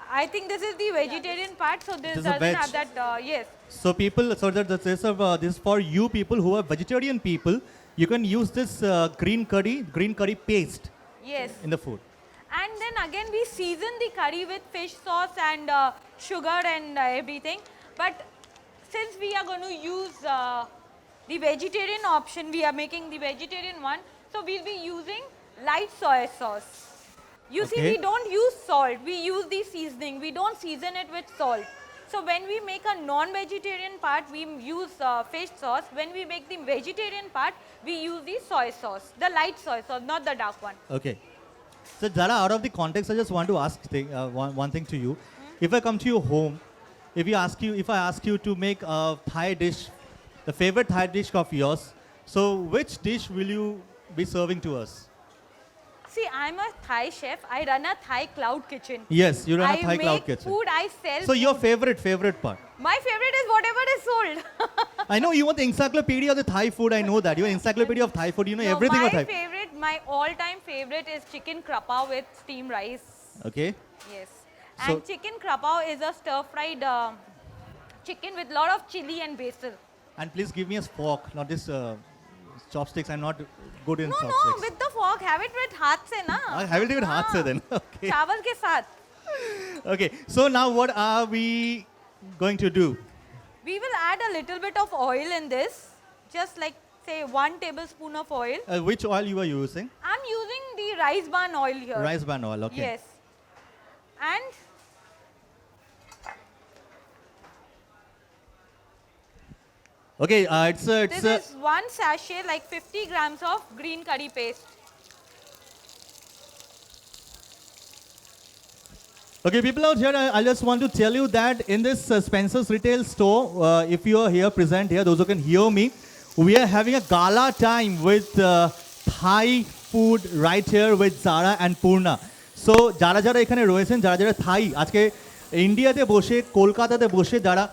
I think this is the vegetarian part, so this This is a doesn't veg. have that, yes. so people so that this is for you people who are vegetarian people you can use this green curry paste Yes. in the food And then again we season the curry with fish sauce and sugar and everything. But since we are going to use the vegetarian option, we are making the vegetarian one, so we'll be using light soy sauce. You see, Okay. we don't use salt, we use the seasoning, we don't season it with salt. So when we make a non-vegetarian part, we use fish sauce. When we make the vegetarian part, we use the soy sauce, the light soy sauce, not the dark one. okay so Zara out of the context I just want to ask one thing to you if I come to your home if I ask you to make a Thai dish the favorite Thai dish of yours so which dish will you be serving to us See, I'm a Thai chef. I run a Thai cloud kitchen. yes you run a I Thai make cloud kitchen food, I sell so your food. favorite part My favorite is whatever is sold. I know you want the encyclopedia of the Thai food. I know that. You're an encyclopedia of Thai food. You know No, everything my about Thai food. favorite, my all-time favorite is chicken krapao with steamed rice. Okay. Yes. So- And chicken krapao is a stir-fried chicken with lot of chili and basil. And please give me a fork, not this chopsticks. I'm not good in No, chopsticks. with the fork. Have it with haath se na. I will do it haath se then. Okay. Chawal ke saath. Okay. So now what are we going to do? We will add a little bit of oil in this. Just like say 1 tablespoon of oil. Which oil you are using? I'm using the rice bran oil here. Rice bran oil. Okay. Yes. And Okay. It's this is 1 sachet, like 50 grams of green curry paste. Okay, people out here, I just want to tell you that in this Spencer's retail store, if you are here, present here, those who can hear me, we are having a gala time with Thai food right here with Zara and Purna. So, যারা যারা এখানে রয়েছেন, যারা যারা থাই আজকে ইন্ডিয়াতে বসে কলকাতাতে বসে যারা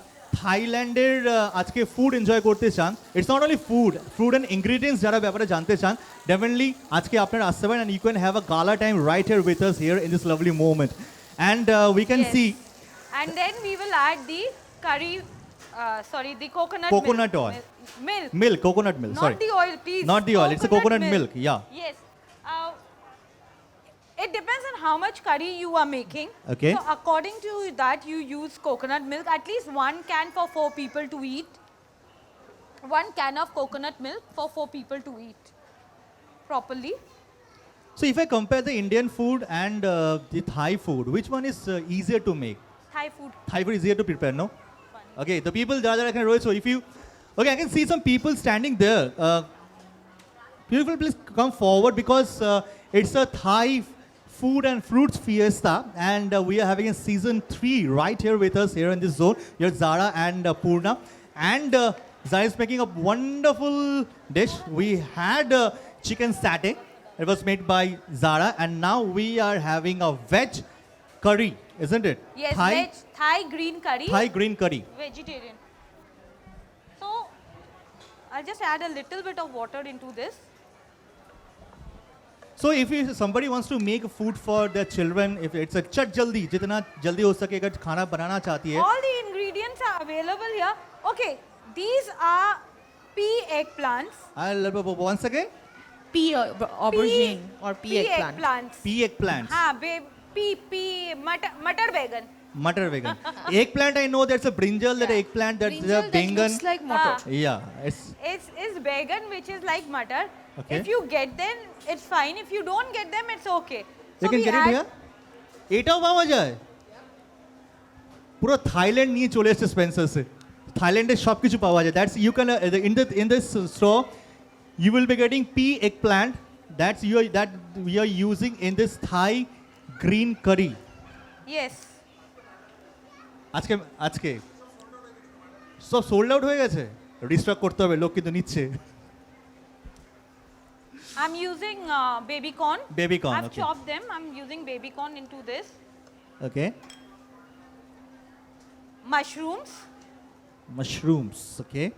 থাইল্যান্ডের আজকে ফুড এনজয় করতে চান it's not only food and ingredients যারা ব্যাপারে জানতে চান ডেফিনেটলি আজকে আপনারা আসতে পারেন and you can have a gala time right here with us here in this lovely moment and we can Yes. See And then we will add the curry, the coconut Coconut milk. oil. Milk. milk, coconut milk, Not sorry. the oil, please. Not the oil, it's a coconut milk, yeah. Yes. It depends on how much curry you are making. Okay. So according to that, you use coconut milk, at least 1 can for 4 people to eat. 1 can of coconut milk for 4 people to eat properly. So if I compare the Indian food and the Thai food, which one is easier to make? Thai food. Thai food is easier to prepare, no? Okay, the people that I can roll. So if you, okay, I can see some people standing there. People, please come forward because it's a Thai food and fruits fiesta, and we are having a season 3 right here with us here in this zone. Here, Zara and Purna, and Zara is making a wonderful dish. We had chicken satay. It was made by Zara, and now we are having a veg curry, isn't it? Yes, Thai, Thai green curry. Thai green curry. Vegetarian. So I'll just add a little bit of water into this. So if somebody wants to make food for their children, if it's a chat jaldi, जितना जल्दी हो सके अगर खाना बनाना चाहती है, All the ingredients are available here. Okay, these are pea eggplants. I'll once again, Pea aubergine or pea eggplant. Eggplants. pea eggplants, हाँ, pea, मटर बैगन. mutton vegan. Eggplant, I know that's a brinjal, that eggplant, that's Brinjal a that bengan. looks like motor. Yeah, it's It's बैगन which is like मटर. Okay. If you get them, it's fine. If you don't get them, it's okay. you can we get it here. এটাও পাওয়া যায় পুরো Thailand নিয়ে চলে এসেছে স্পেন্সার্সে থাইল্যান্ডে সব কিছু পাওয়া যায় that's you can in this store you will be getting pea eggplant that we are using in this Thai green curry Yes. আজকে আজকে সব সোল্ড আউট হয়ে গেছে রিস্টক করতে হবে লোক কিন্তু নিচ্ছে I'm using baby corn. Baby corn, I've okay. chopped them. I'm using baby corn into this. okay mushrooms okay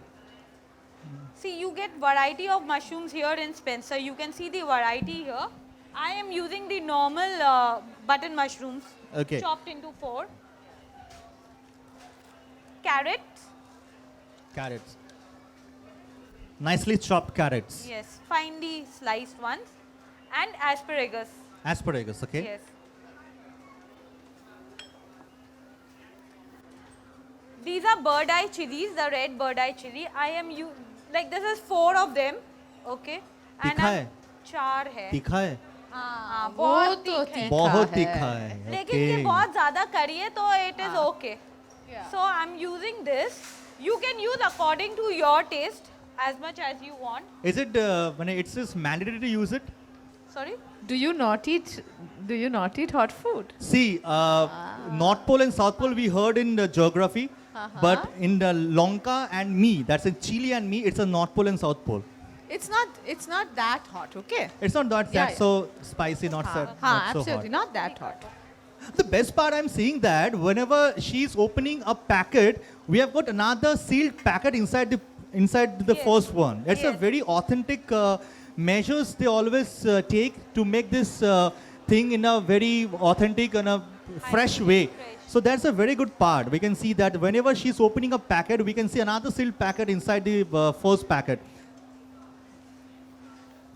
See, you get variety of mushrooms here in Spencer. You can see the variety here. I am using the normal button mushrooms. Okay. Chopped into 4. Carrots. carrots nicely chopped carrots Yes, finely sliced ones. And asparagus. asparagus okay Yes. These are bird eye chilies, the red bird eye chili. I am like this is 4 of them, okay? And तीखा है? 4 है. तीखा है हाँ, वो बहुत तो तीखा है. बहुत तीखा है लेकिन ये okay बहुत ज़्यादा करी है तो it is okay. So I'm using this. You can use according to your taste as much as you want. is it when it's just mandatory to use it Sorry? Do you not eat hot food? see North Pole and South Pole we heard in the geography but in the Lanka and me that's in Chile and me it's a North Pole and South Pole It's not that hot, okay? it's not that Yeah, so spicy not so not so Absolutely hot not that hot. the best part I'm seeing that whenever she's opening a packet we have got another sealed packet inside the Yes. first one it's a Yes. very authentic measures they always take to make this thing in a very authentic and a fresh way so that's a very good part we can see that whenever she's opening a packet we can see another sealed packet inside the first packet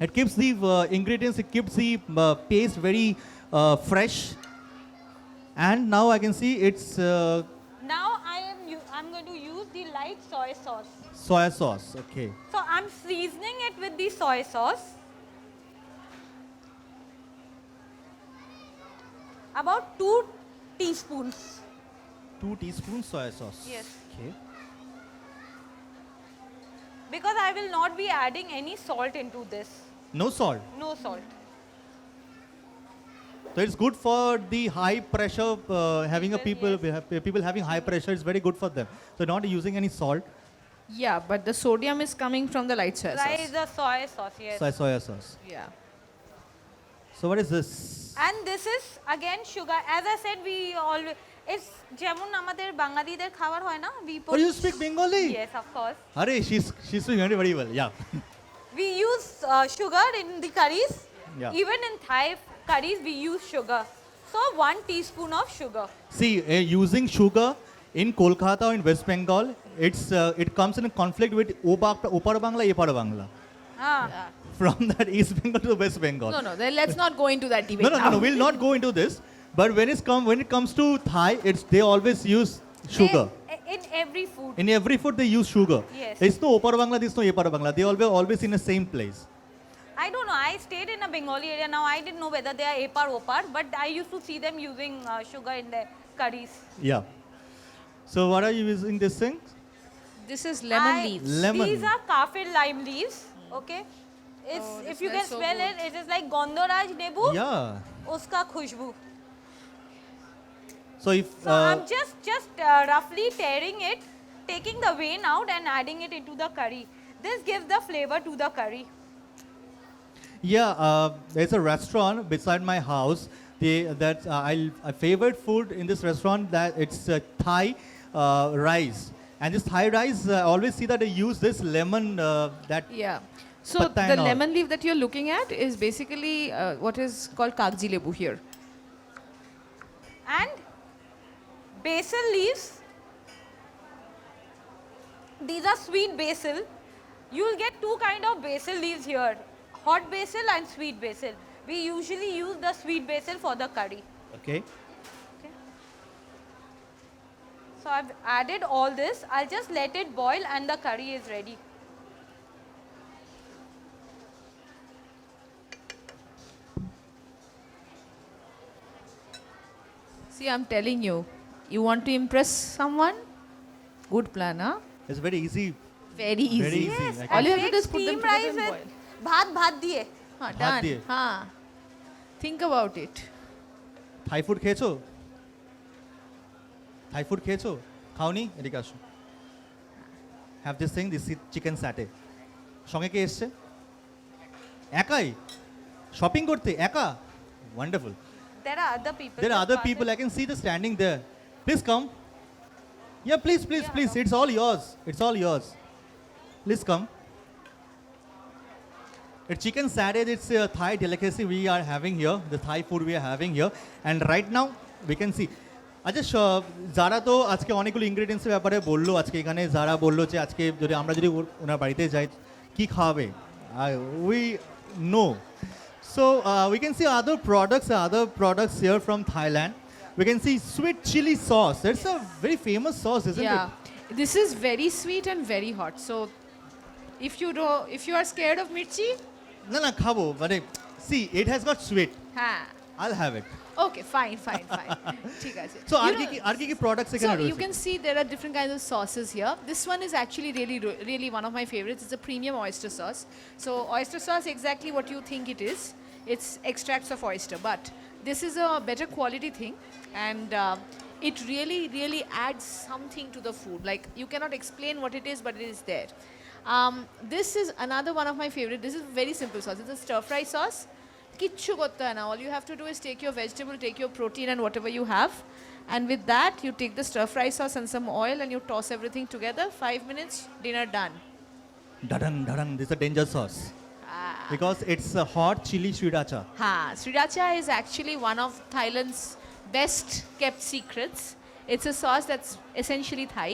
it keeps the ingredients it keeps the paste very fresh and now I can see it's Now I'm going to use the light soy sauce. soy sauce okay So I'm seasoning it with the soy sauce. About 2 teaspoons. 2 teaspoons soy sauce Yes. okay Because I will not be adding any salt into this. no salt No salt. so it's good for the high pressure having a People, people having high pressure it's very good for them so not using any salt Yeah, but the sodium is coming from the light soy Right, sauce. the soy sauce, yes. soy sauce Yeah. so what is this And this is again sugar. As I said, we always it's যেমন আমাদের বাঙালিদের খাবার হয় না we put oh you speak Bengali Yes, of course. Hare, she's speaking very well yeah We use sugar in the curries. Yeah. Even in Thai curries, we use sugar. So 1 teaspoon of sugar. see using sugar in Kolkata or in West Bengal it comes in a conflict with opar bangla epar bangla Ah. from that East Bengal to West Bengal. No, then let's not go into that debate No, now. we'll not go into this. But when it comes to Thai, they always use sugar. In every food. In every food they use sugar. Yes. It's no Opar Bangla, there's no Epar Bangla. They always in the same place. I don't know. I stayed in a Bengali area. Now I didn't know whether they are epar opar, but I used to see them using sugar in their curries. Yeah. So what are you using this thing? This is lemon leaves. Lemon. These are kafir lime leaves. Okay. It's Oh, if they you can smell so smell good. it, it is like Gondoraj nebu. Yeah. Uska khushbu. So if So I'm just roughly tearing it, taking the vein out and adding it into the curry. This gives the flavor to the curry. there's a restaurant beside my house. A favorite food in this restaurant that it's Thai rice. And this Thai rice, I always see that they use this lemon that Yeah. So Pattai the and all. lemon leaf that you're looking at is basically what is called kagji lebu here. And basil leaves. These are sweet basil. You'll get two kind of basil leaves here. Hot basil and sweet basil. We usually use the sweet basil for the curry. okay. So I've added all this. I'll just let it boil and the curry is ready. See, I'm telling you, you want to impress someone? Good plan, huh? It's very easy. Very easy. Very easy. Yes, I All and you have to make do is put them steamed together rice and with boil. bhat diye. Huh, Bhat done. diye. Huh. Think about it. Thai food খেয়েছো? Thai food খেয়েছো? খাওনি? এদিকে আসো। Have this thing, this is chicken satay. সঙ্গে কে এসছে? একাই? Shopping করতে একা? Wonderful. There are other people. There are just other pass people, it. I can see them standing there. Please come. Yeah, please. It's all yours. It's all yours. Please come. It's chicken satay. It's a Thai delicacy we are having here. The Thai food we are having here. And right now, we can see. আচ্ছা যারা তো আজকে অনেকগুলো ইনগ্রেডিয়েন্টসের ব্যাপারে বললো আজকে এখানে যারা বললো যে আজকে যদি আমরা যদি ওনার বাড়িতে যাই কি খাওয়াবে we know So we can see other products here from Thailand. We can see sweet chili sauce. That's a very famous sauce, isn't Yeah. it? This is very sweet and very hot. So if you are scared of mirchi, No, khabo. But see, it has got sweet. ha. I'll have it. Okay, fine. ঠিক আছে. So You are কি products So এখানে you can see there are different kinds of sauces here. This one is actually really one of my favorites. It's a premium oyster sauce. So oyster sauce, exactly what you think it is. It's extracts of oyster, but this is a better quality thing, and it really adds something to the food. Like you cannot explain what it is, but it is there. This is another one of my favorite. This is very simple sauce. It's a stir fry sauce. Kichu kotta hai na. All you have to do is take your vegetable, take your protein and whatever you have, and with that you take the stir fry sauce and some oil and you toss everything together. 5 minutes, dinner done. Dadang, this is a danger sauce. Because it's a hot chili sriracha. Sriracha is actually one of Thailand's best kept secrets. It's a sauce that's essentially Thai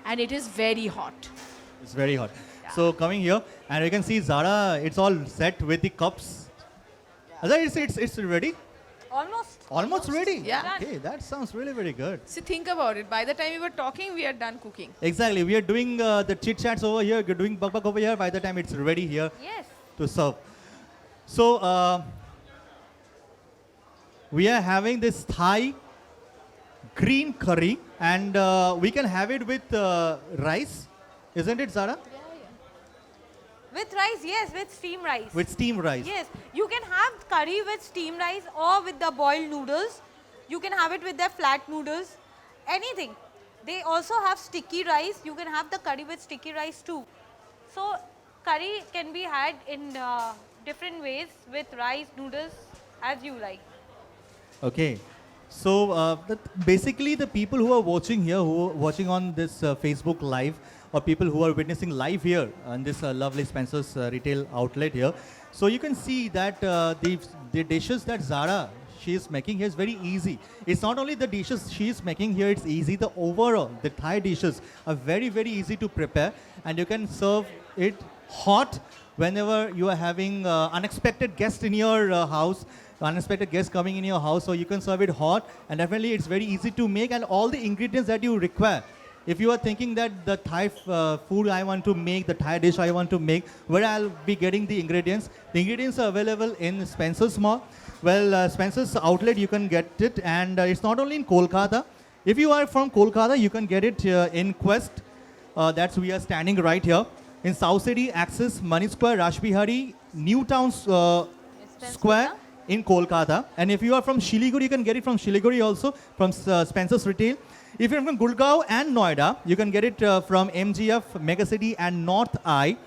and it is very hot. It's very hot. So coming here, and you can see Zara, it's all set with the cups. Azhar, it's ready? Almost ready? Yeah. Okay, that sounds really very good. See, think about it. By the time we were talking, we are done cooking. Exactly. We are doing the chit chats over here, we're doing bak over here. By the time it's ready here Yes. to serve. So we are having this Thai green curry, and we can have it with rice, isn't it, Zara? With rice, yes, with steamed rice. With steamed rice. Yes, you can have curry with steamed rice or with the boiled noodles. You can have it with their flat noodles. Anything. They also have sticky rice. You can have the curry with sticky rice too. So curry can be had in different ways with rice, noodles, as you like. Okay. So basically the people who are watching here, who are watching on this Facebook Live, or people who are witnessing live here on this lovely Spencer's retail outlet here. So you can see that the dishes that Zara, she is making here is very easy. It's not only the dishes she is making here, it's easy. The overall, the Thai dishes are very easy to prepare, and you can serve it hot whenever you are having unexpected guests in your house, unexpected guests coming in your house, so you can serve it hot, and definitely it's very easy to make, and all the ingredients that you require. If you are thinking that the Thai food I want to make, the Thai dish I want to make, where I'll be getting the ingredients are available in Spencer's Mall. Well, Spencer's outlet, you can get it, and it's not only in Kolkata. If you are from Kolkata, you can get it in Quest. That's we are standing right here. In South City, Axis, Mani Square, Rashbihari, New Town Square in Kolkata. And if you are from Shiliguri, you can get it from Shiliguri also, from Spencer's Retail. If you're from Gurgaon and Noida, you can get it from MGF, Megacity and North Eye.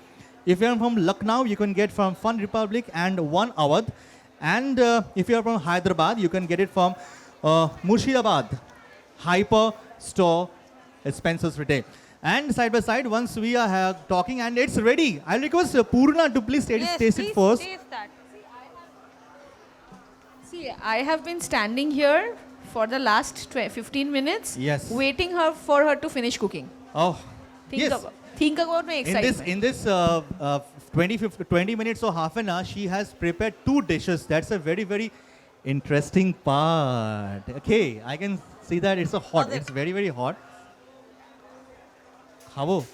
If you're from Lucknow, you can get from Fun Republic and One Awadh. And if you're from Hyderabad, you can get it from Murshidabad, Hyper Store, Spencer's Retail. And side by side, once we are talking and it's ready, I'll request Purna to please Yes, taste it please first. taste that. See, I have been standing here for the last 15 minutes, Yes. waiting for her to finish cooking. Oh, yes. Think about my excitement. In this 20 minutes or half an hour, she has prepared 2 dishes. That's a very, very interesting part. Okay, I can see that it's a hot. It's very, very hot. Khabo.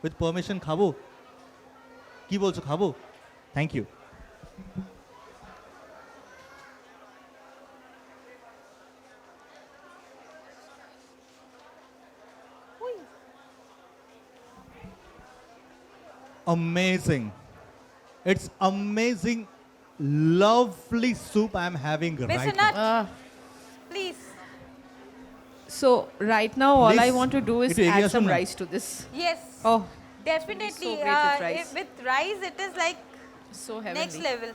With permission, khabo. Ki bolcho khabo? Thank you. Amazing. It's amazing, lovely soup I'm having right now. Viswanath, please. So right now, all I Please, want to do is itu add egiye some asun na. rice to this. Yes. Oh, Definitely. So great with rice. With rice, it is like so heavenly. next level.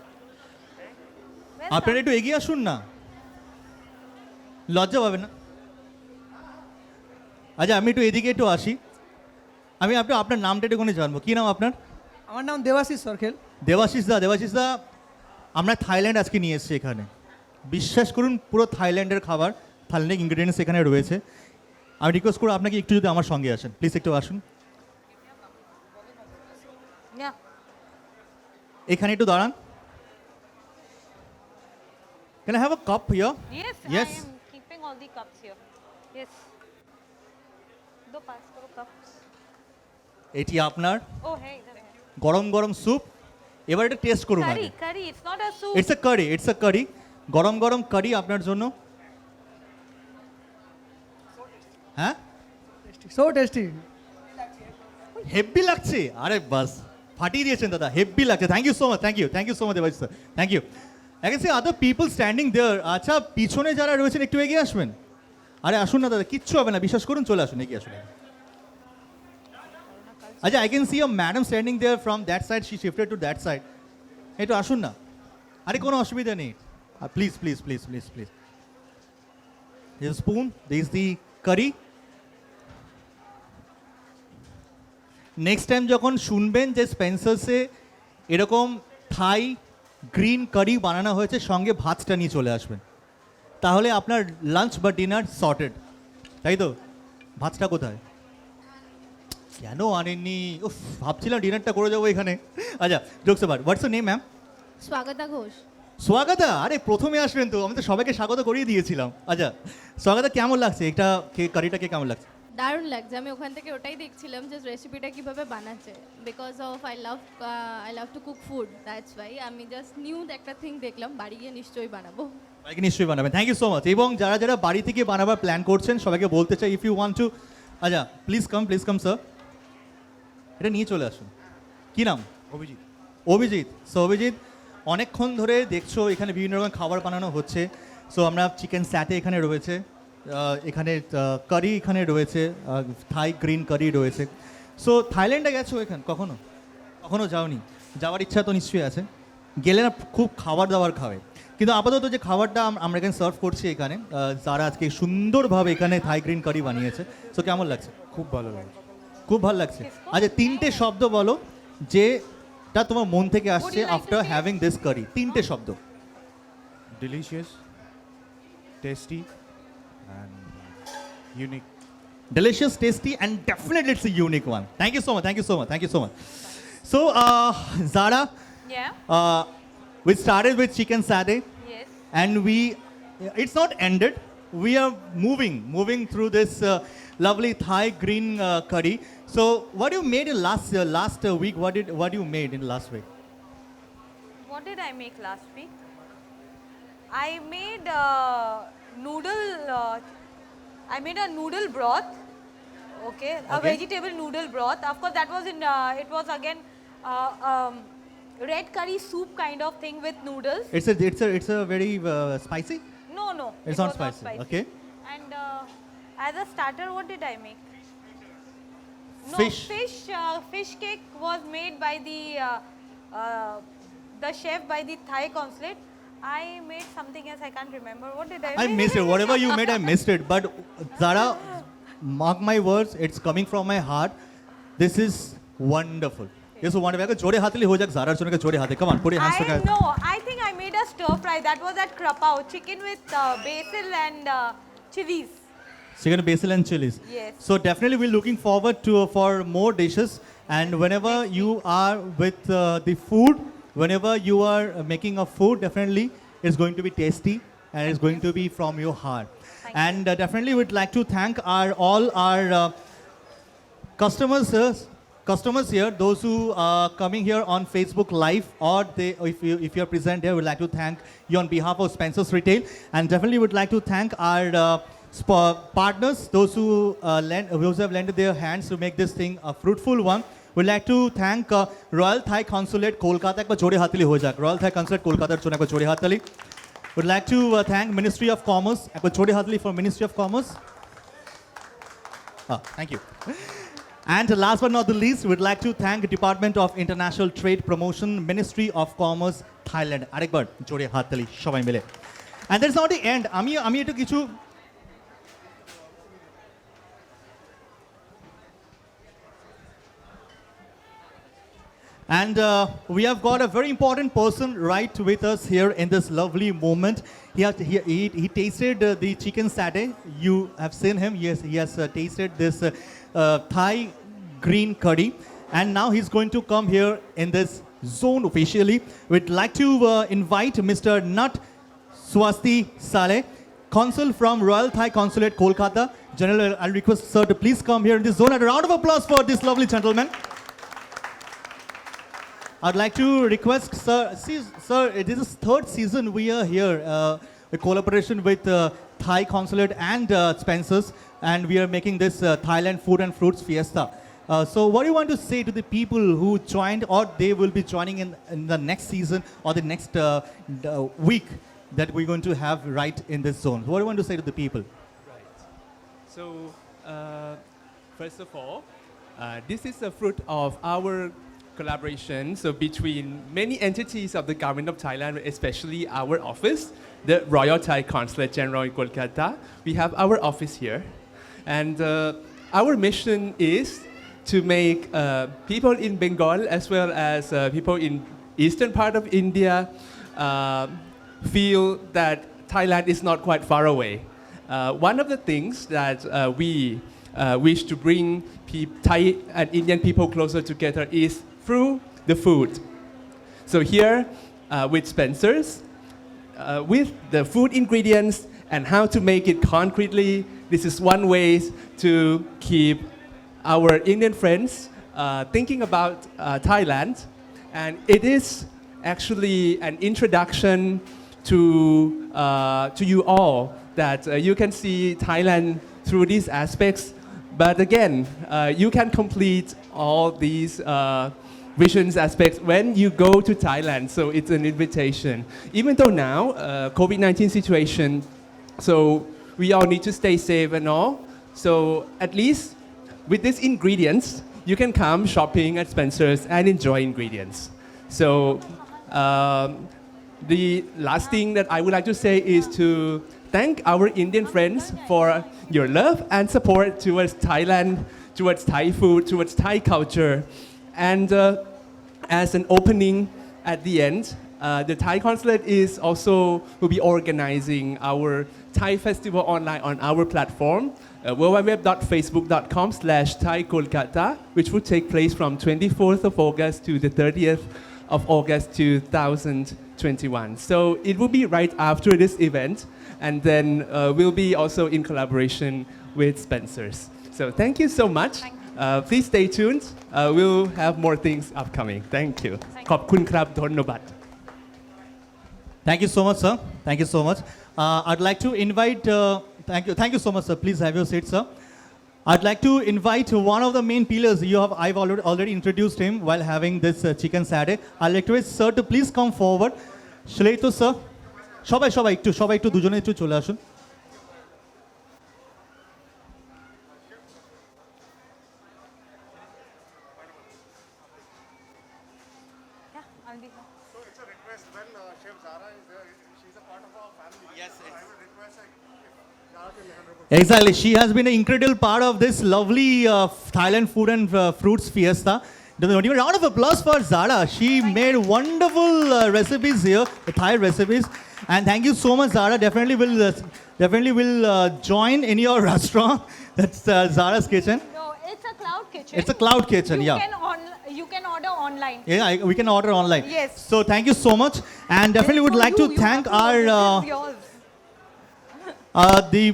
Well আপনারা done. একটু এগিয়ে আসুন না, লজ্জা পাবে না? আচ্ছা, আমি একটু এদিকে একটু আসি। আমি আপনার নামটা একটুখানি জানবো, কি নাম আপনার? আমার নাম দেবাশিস সরখেল। দেবাশিস দা, আমরা থাইল্যান্ড আজকে নিয়ে এসেছি এখানে। বিশ্বাস করুন, পুরো থাইল্যান্ডের খাবার, থাইল্যান্ডিক ইনগ্রেডিয়েন্টস এখানে রয়েছে। আমি রিকোয়েস্ট করবো আপনাকে একটু যদি আমার সঙ্গে আসেন, প্লিজ একটু আসুন। Yeah. এখানে একটু দাঁড়ান। Can I have a cup here? Yes, Yes. I am keeping all the cups here. Yes. दो पास करो cups. এটি আপনার Oh, hey, इधर है. গরম গরম স্যুপ। এবার এটা টেস্ট করুন আগে। Curry. It's not a soup. It's a curry, গরম গরম কারি আপনার জন্য। হ্যাঁ, সো টেস্টি। হেভি লাগছে। আরে বাস, ফাটিয়ে দিয়েছেন দাদা, হেভি লাগছে। Thank you so much, thank you so much Debashis sir, thank you. I can see other people standing there. আচ্ছা, পিছনে যারা রয়েছেন একটু এগিয়ে আসবেন। আরে আসুন না দাদা, কিচ্ছু হবে না, বিশ্বাস করুন, চলে আসুন, এগিয়ে আসুন। আচ্ছা, I can see a madam standing there from that side, she shifted to that side. একটু আসুন না, আরে কোনো অসুবিধা নেই, please please please please please. This spoon, this the curry. Next time যখন শুনবেন যে স্পেন্সার্সে এরকম থাই গ্রিন কারি বানানো হয়েছে, সঙ্গে ভাতটা নিয়ে চলে আসবেন, তাহলে আপনার লাঞ্চ বা ডিনার সর্টেড। তাই তো? ভাতটা কোথায়? কেন আনেননি? উফ, ভাবছিলাম ডিনারটা করে যাবো এখানে। আচ্ছা, জোকস আবার, what's your name ma'am? Swagata Ghosh. Swagata, আরে প্রথমে আসবেন তো, আমি তো সবাইকে স্বাগত করিয়ে দিয়েছিলাম। আচ্ছা স্বাগতা, কেমন লাগছে এটা কারিটাকে, কেমন লাগছে? দারুণ লাগছে। আমি ওখান থেকে ওটাই দেখছিলাম যে রেসিপিটা কিভাবে বানাচ্ছে, because of I love to cook food, that's why আমি জাস্ট নিউ একটা থিং দেখলাম, বাড়ি গিয়ে নিশ্চয়ই বানাবো। সবাইকে নিশ্চয়ই বানাবেন। Thank you so much. এবং যারা যারা বাড়ি থেকে বানাবার প্ল্যান করছেন, সবাইকে বলতে চাই, ইফ ইউ ওয়ান্ট টু, আচ্ছা প্লিজ কাম স্যার, এটা নিয়ে চলে আসুন। কি নাম? অভিজিৎ। সো অভিজিৎ, অনেকক্ষণ ধরে দেখছো এখানে বিভিন্ন রকম খাবার বানানো হচ্ছে। সো আমরা চিকেন স্যাটে এখানে রয়েছে, এখানে কারি এখানে রয়েছে, থাই গ্রিন কারি রয়েছে। সো থাইল্যান্ডে গেছো এখানে কখনো যাওনি? যাওয়ার ইচ্ছা তো নিশ্চয়ই আছে। গেলে না খুব খাবার দাবার খাবে, কিন্তু আপাতত যে খাবারটা আমরা এখানে সার্ভ করছি এখানে, যারা আজকে সুন্দরভাবে এখানে থাই গ্রিন কারি বানিয়েছে, সো কেমন লাগছে? খুব ভালো লাগছে। খুব ভালো লাগছে। আচ্ছা, 3টে শব্দ বলো যেটা তোমার মন থেকে আসছে আফটার হ্যাভিং দিস কারি। 3টে শব্দ। Delicious, tasty and unique. Delicious, tasty, and definitely it's a unique one. Thank you so much. So, Zara, Yeah. we started with chicken satay, Yes. and it's not ended. We are moving through this lovely Thai green curry. So, what you made in last week? What you made in last week? What did I make last week? I made noodle. I made a noodle broth. Okay, a Okay. vegetable noodle broth. Of course, that was in. It was again red curry soup kind of thing with noodles. It's a very spicy. No, It's it not was spicy, okay. And as a starter, what did I make? No, Fish. fish cake was made by the chef by the Thai consulate. I made something else. I can't remember. What did I I make? missed it. Whatever you made, I missed it. But Zara, mark my words, it's coming from my heart. This is wonderful. This is wonderful. अगर जोड़े हाथ ले हो जाए Zara सुने के जोड़े हाथ ले. Come on, put your hands I together. know. I think I made a stir fry. That was at Krapao. Chicken with basil and chilies. Chicken, basil, and chilies. Yes. So definitely we're looking forward to for more dishes. And whenever you are with the food, whenever you are making a food, definitely it's going to be tasty and it's going to be from your heart. And definitely we'd like to thank all our customers here, those who are coming here on Facebook Live, or if you're present here, we'd like to thank you on behalf of Spencer's Retail, and definitely would like to thank our partners, those who have lended their hands to make this thing a fruitful one. We'd like to thank Royal Thai Consulate Kolkata. एक बार जोड़े हाथ ले हो जाए. Royal Thai Consulate Kolkata चुना एक बार जोड़े हाथ ले. Would like to thank Ministry of Commerce. एक बार जोड़े हाथ ले for Ministry of Commerce. Thank you. And last but not the least, we'd like to thank Department of International Trade Promotion, Ministry of Commerce, Thailand. আরেকবার জোরে হাততালি সবাই মিলে. And that's not the end. আমি একটু কিছু And we have got a very important person right with us here in this lovely moment. He tasted the chicken satay. You have seen him. Yes, he has tasted this Thai green curry. And now he's going to come here in this zone officially. We'd like to invite Mr. Nat Swasti Saleh, Consul from Royal Thai Consulate, Kolkata. General, I'll request sir to please come here in this zone. And a round of applause for this lovely gentleman. I'd like to request, sir, sir, it is the third season we are here, in collaboration with Thai Consulate and Spencer's, and we are making this Thailand Food and Fruits Fiesta. So what do you want to say to the people who joined or they will be joining in the next season or the next week that we're going to have right in this zone? What do you want to say to the people? Right. So, first of all, this is a fruit of our collaboration, so between many entities of the government of Thailand, especially our office, the Royal Thai Consulate General in Kolkata. We have our office here, and our mission is to make people in Bengal as well as people in eastern part of India feel that Thailand is not quite far away. One of the things that we wish to bring Thai and Indian people closer together is through the food. So here with Spencer's, with the food ingredients and how to make it concretely, this is one way to keep our Indian friends thinking about Thailand. And it is actually an introduction to you all that you can see Thailand through these aspects. But again, you can complete all these visions aspects when you go to Thailand. So it's an invitation. Even though now, COVID-19 situation, so we all need to stay safe and all. So at least with these ingredients, you can come shopping at Spencer's and enjoy ingredients. So the last thing that I would like to say is to thank our Indian friends for your love and support towards Thailand, towards Thai food, towards Thai culture. And as an opening at the end, The Thai consulate is also will be organizing our Thai festival online on our platform, www.facebook.com/Thai Kolkata, which will take place from 24th of August to the 30th of August 2021. So it will be right after this event, and then we'll be also in collaboration with Spencer's. So thank you so much. Please stay tuned. We'll have more things upcoming. Thank you. ขอบคุณครับ धन्यवाद. Thank you so much, sir. Thank you so much. I'd like to invite, thank you so much, sir. Please have your seat, sir. I'd like to invite one of the main pillars. I've already introduced him while having this chicken satay. I'd like to request sir to please come forward. Shleto, sir. সবাই একটু দুজনে একটু চলে আসুন. Exactly, she has been an incredible part of this lovely Thailand food and fruits fiesta. Give a round of applause for Zara. She made wonderful recipes here, Thai recipes. And thank you so much, Zara. Definitely will join in your restaurant. That's Zara's kitchen. No, it's a cloud kitchen. It's a cloud kitchen, yeah. You can order online. Yeah, we can order online. Yes. So thank you so much. And definitely would like to thank our the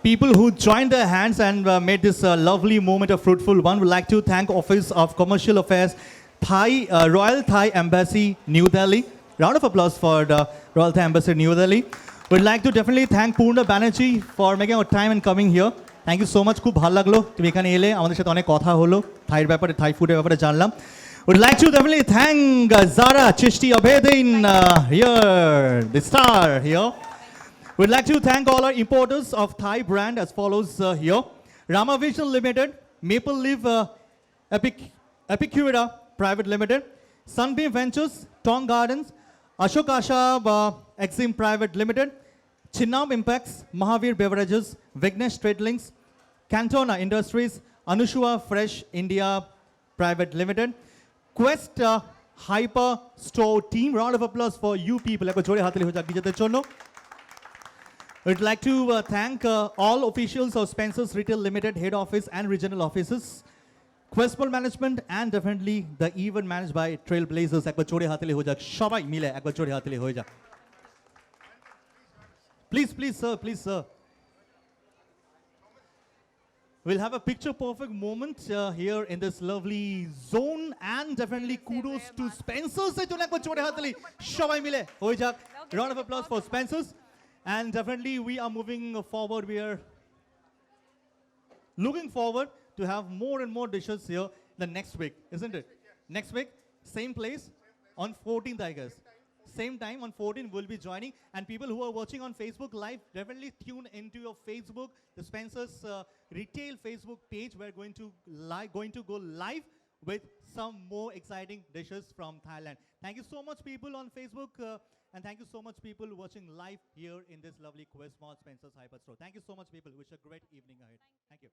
people who joined their hands and made this lovely moment a fruitful one. Would like to thank Office of Commercial Affairs, Royal Thai Embassy, New Delhi. Round of applause for the Royal Thai Embassy, New Delhi. Would like to definitely thank Purna Banerjee for making our time and coming here. Thank you so much. খুব ভালো লাগলো তুমি এখানে এলে আমাদের সাথে অনেক কথা হলো থাইর ব্যাপারে থাই ফুডের ব্যাপারে জানলাম. Would like to definitely thank Zara Chishti Abedin here, the star here. We'd like to thank all our importers of Thai brand as follows here. Rama Vision Limited, Maple Leaf Epicura Private Limited, Sunbeam Ventures, Tong Gardens, Ashok Ashab Exim Private Limited, Chinnam Impacts, Mahavir Beverages, Vignesh Trade Links, Cantona Industries, Anushua Fresh India Private Limited, Quest Hyper Store Team. Round of applause for you people. We'd like to thank all officials of Spencer's Retail Limited Head Office and Regional Offices, Questball Management, and definitely the event managed by Trailblazers. একবার জোরে হাততালি হয়ে যাক সবাই মিলে একবার জোরে হাততালি হয়ে যাক. Please sir. We'll have a picture perfect moment here in this lovely zone, and definitely kudos to Spencer's. এর জন্য একবার জোরে হাততালি সবাই মিলে হয়ে যাক. Round of applause for Spencer's. And definitely we are moving forward. We are looking forward to have more and more dishes here the next week, isn't it? Next week, same place on 14th, I guess. Same time on 14th we'll be joining. And people who are watching on Facebook Live, definitely tune into your Facebook, the Spencer's retail Facebook page. We're going to go live with some more exciting dishes from Thailand. Thank you so much people on Facebook. And thank you so much people watching live here in this lovely Quest Mall Spencer's Hyper Store. Thank you so much people. Wish a great evening ahead. Thank you.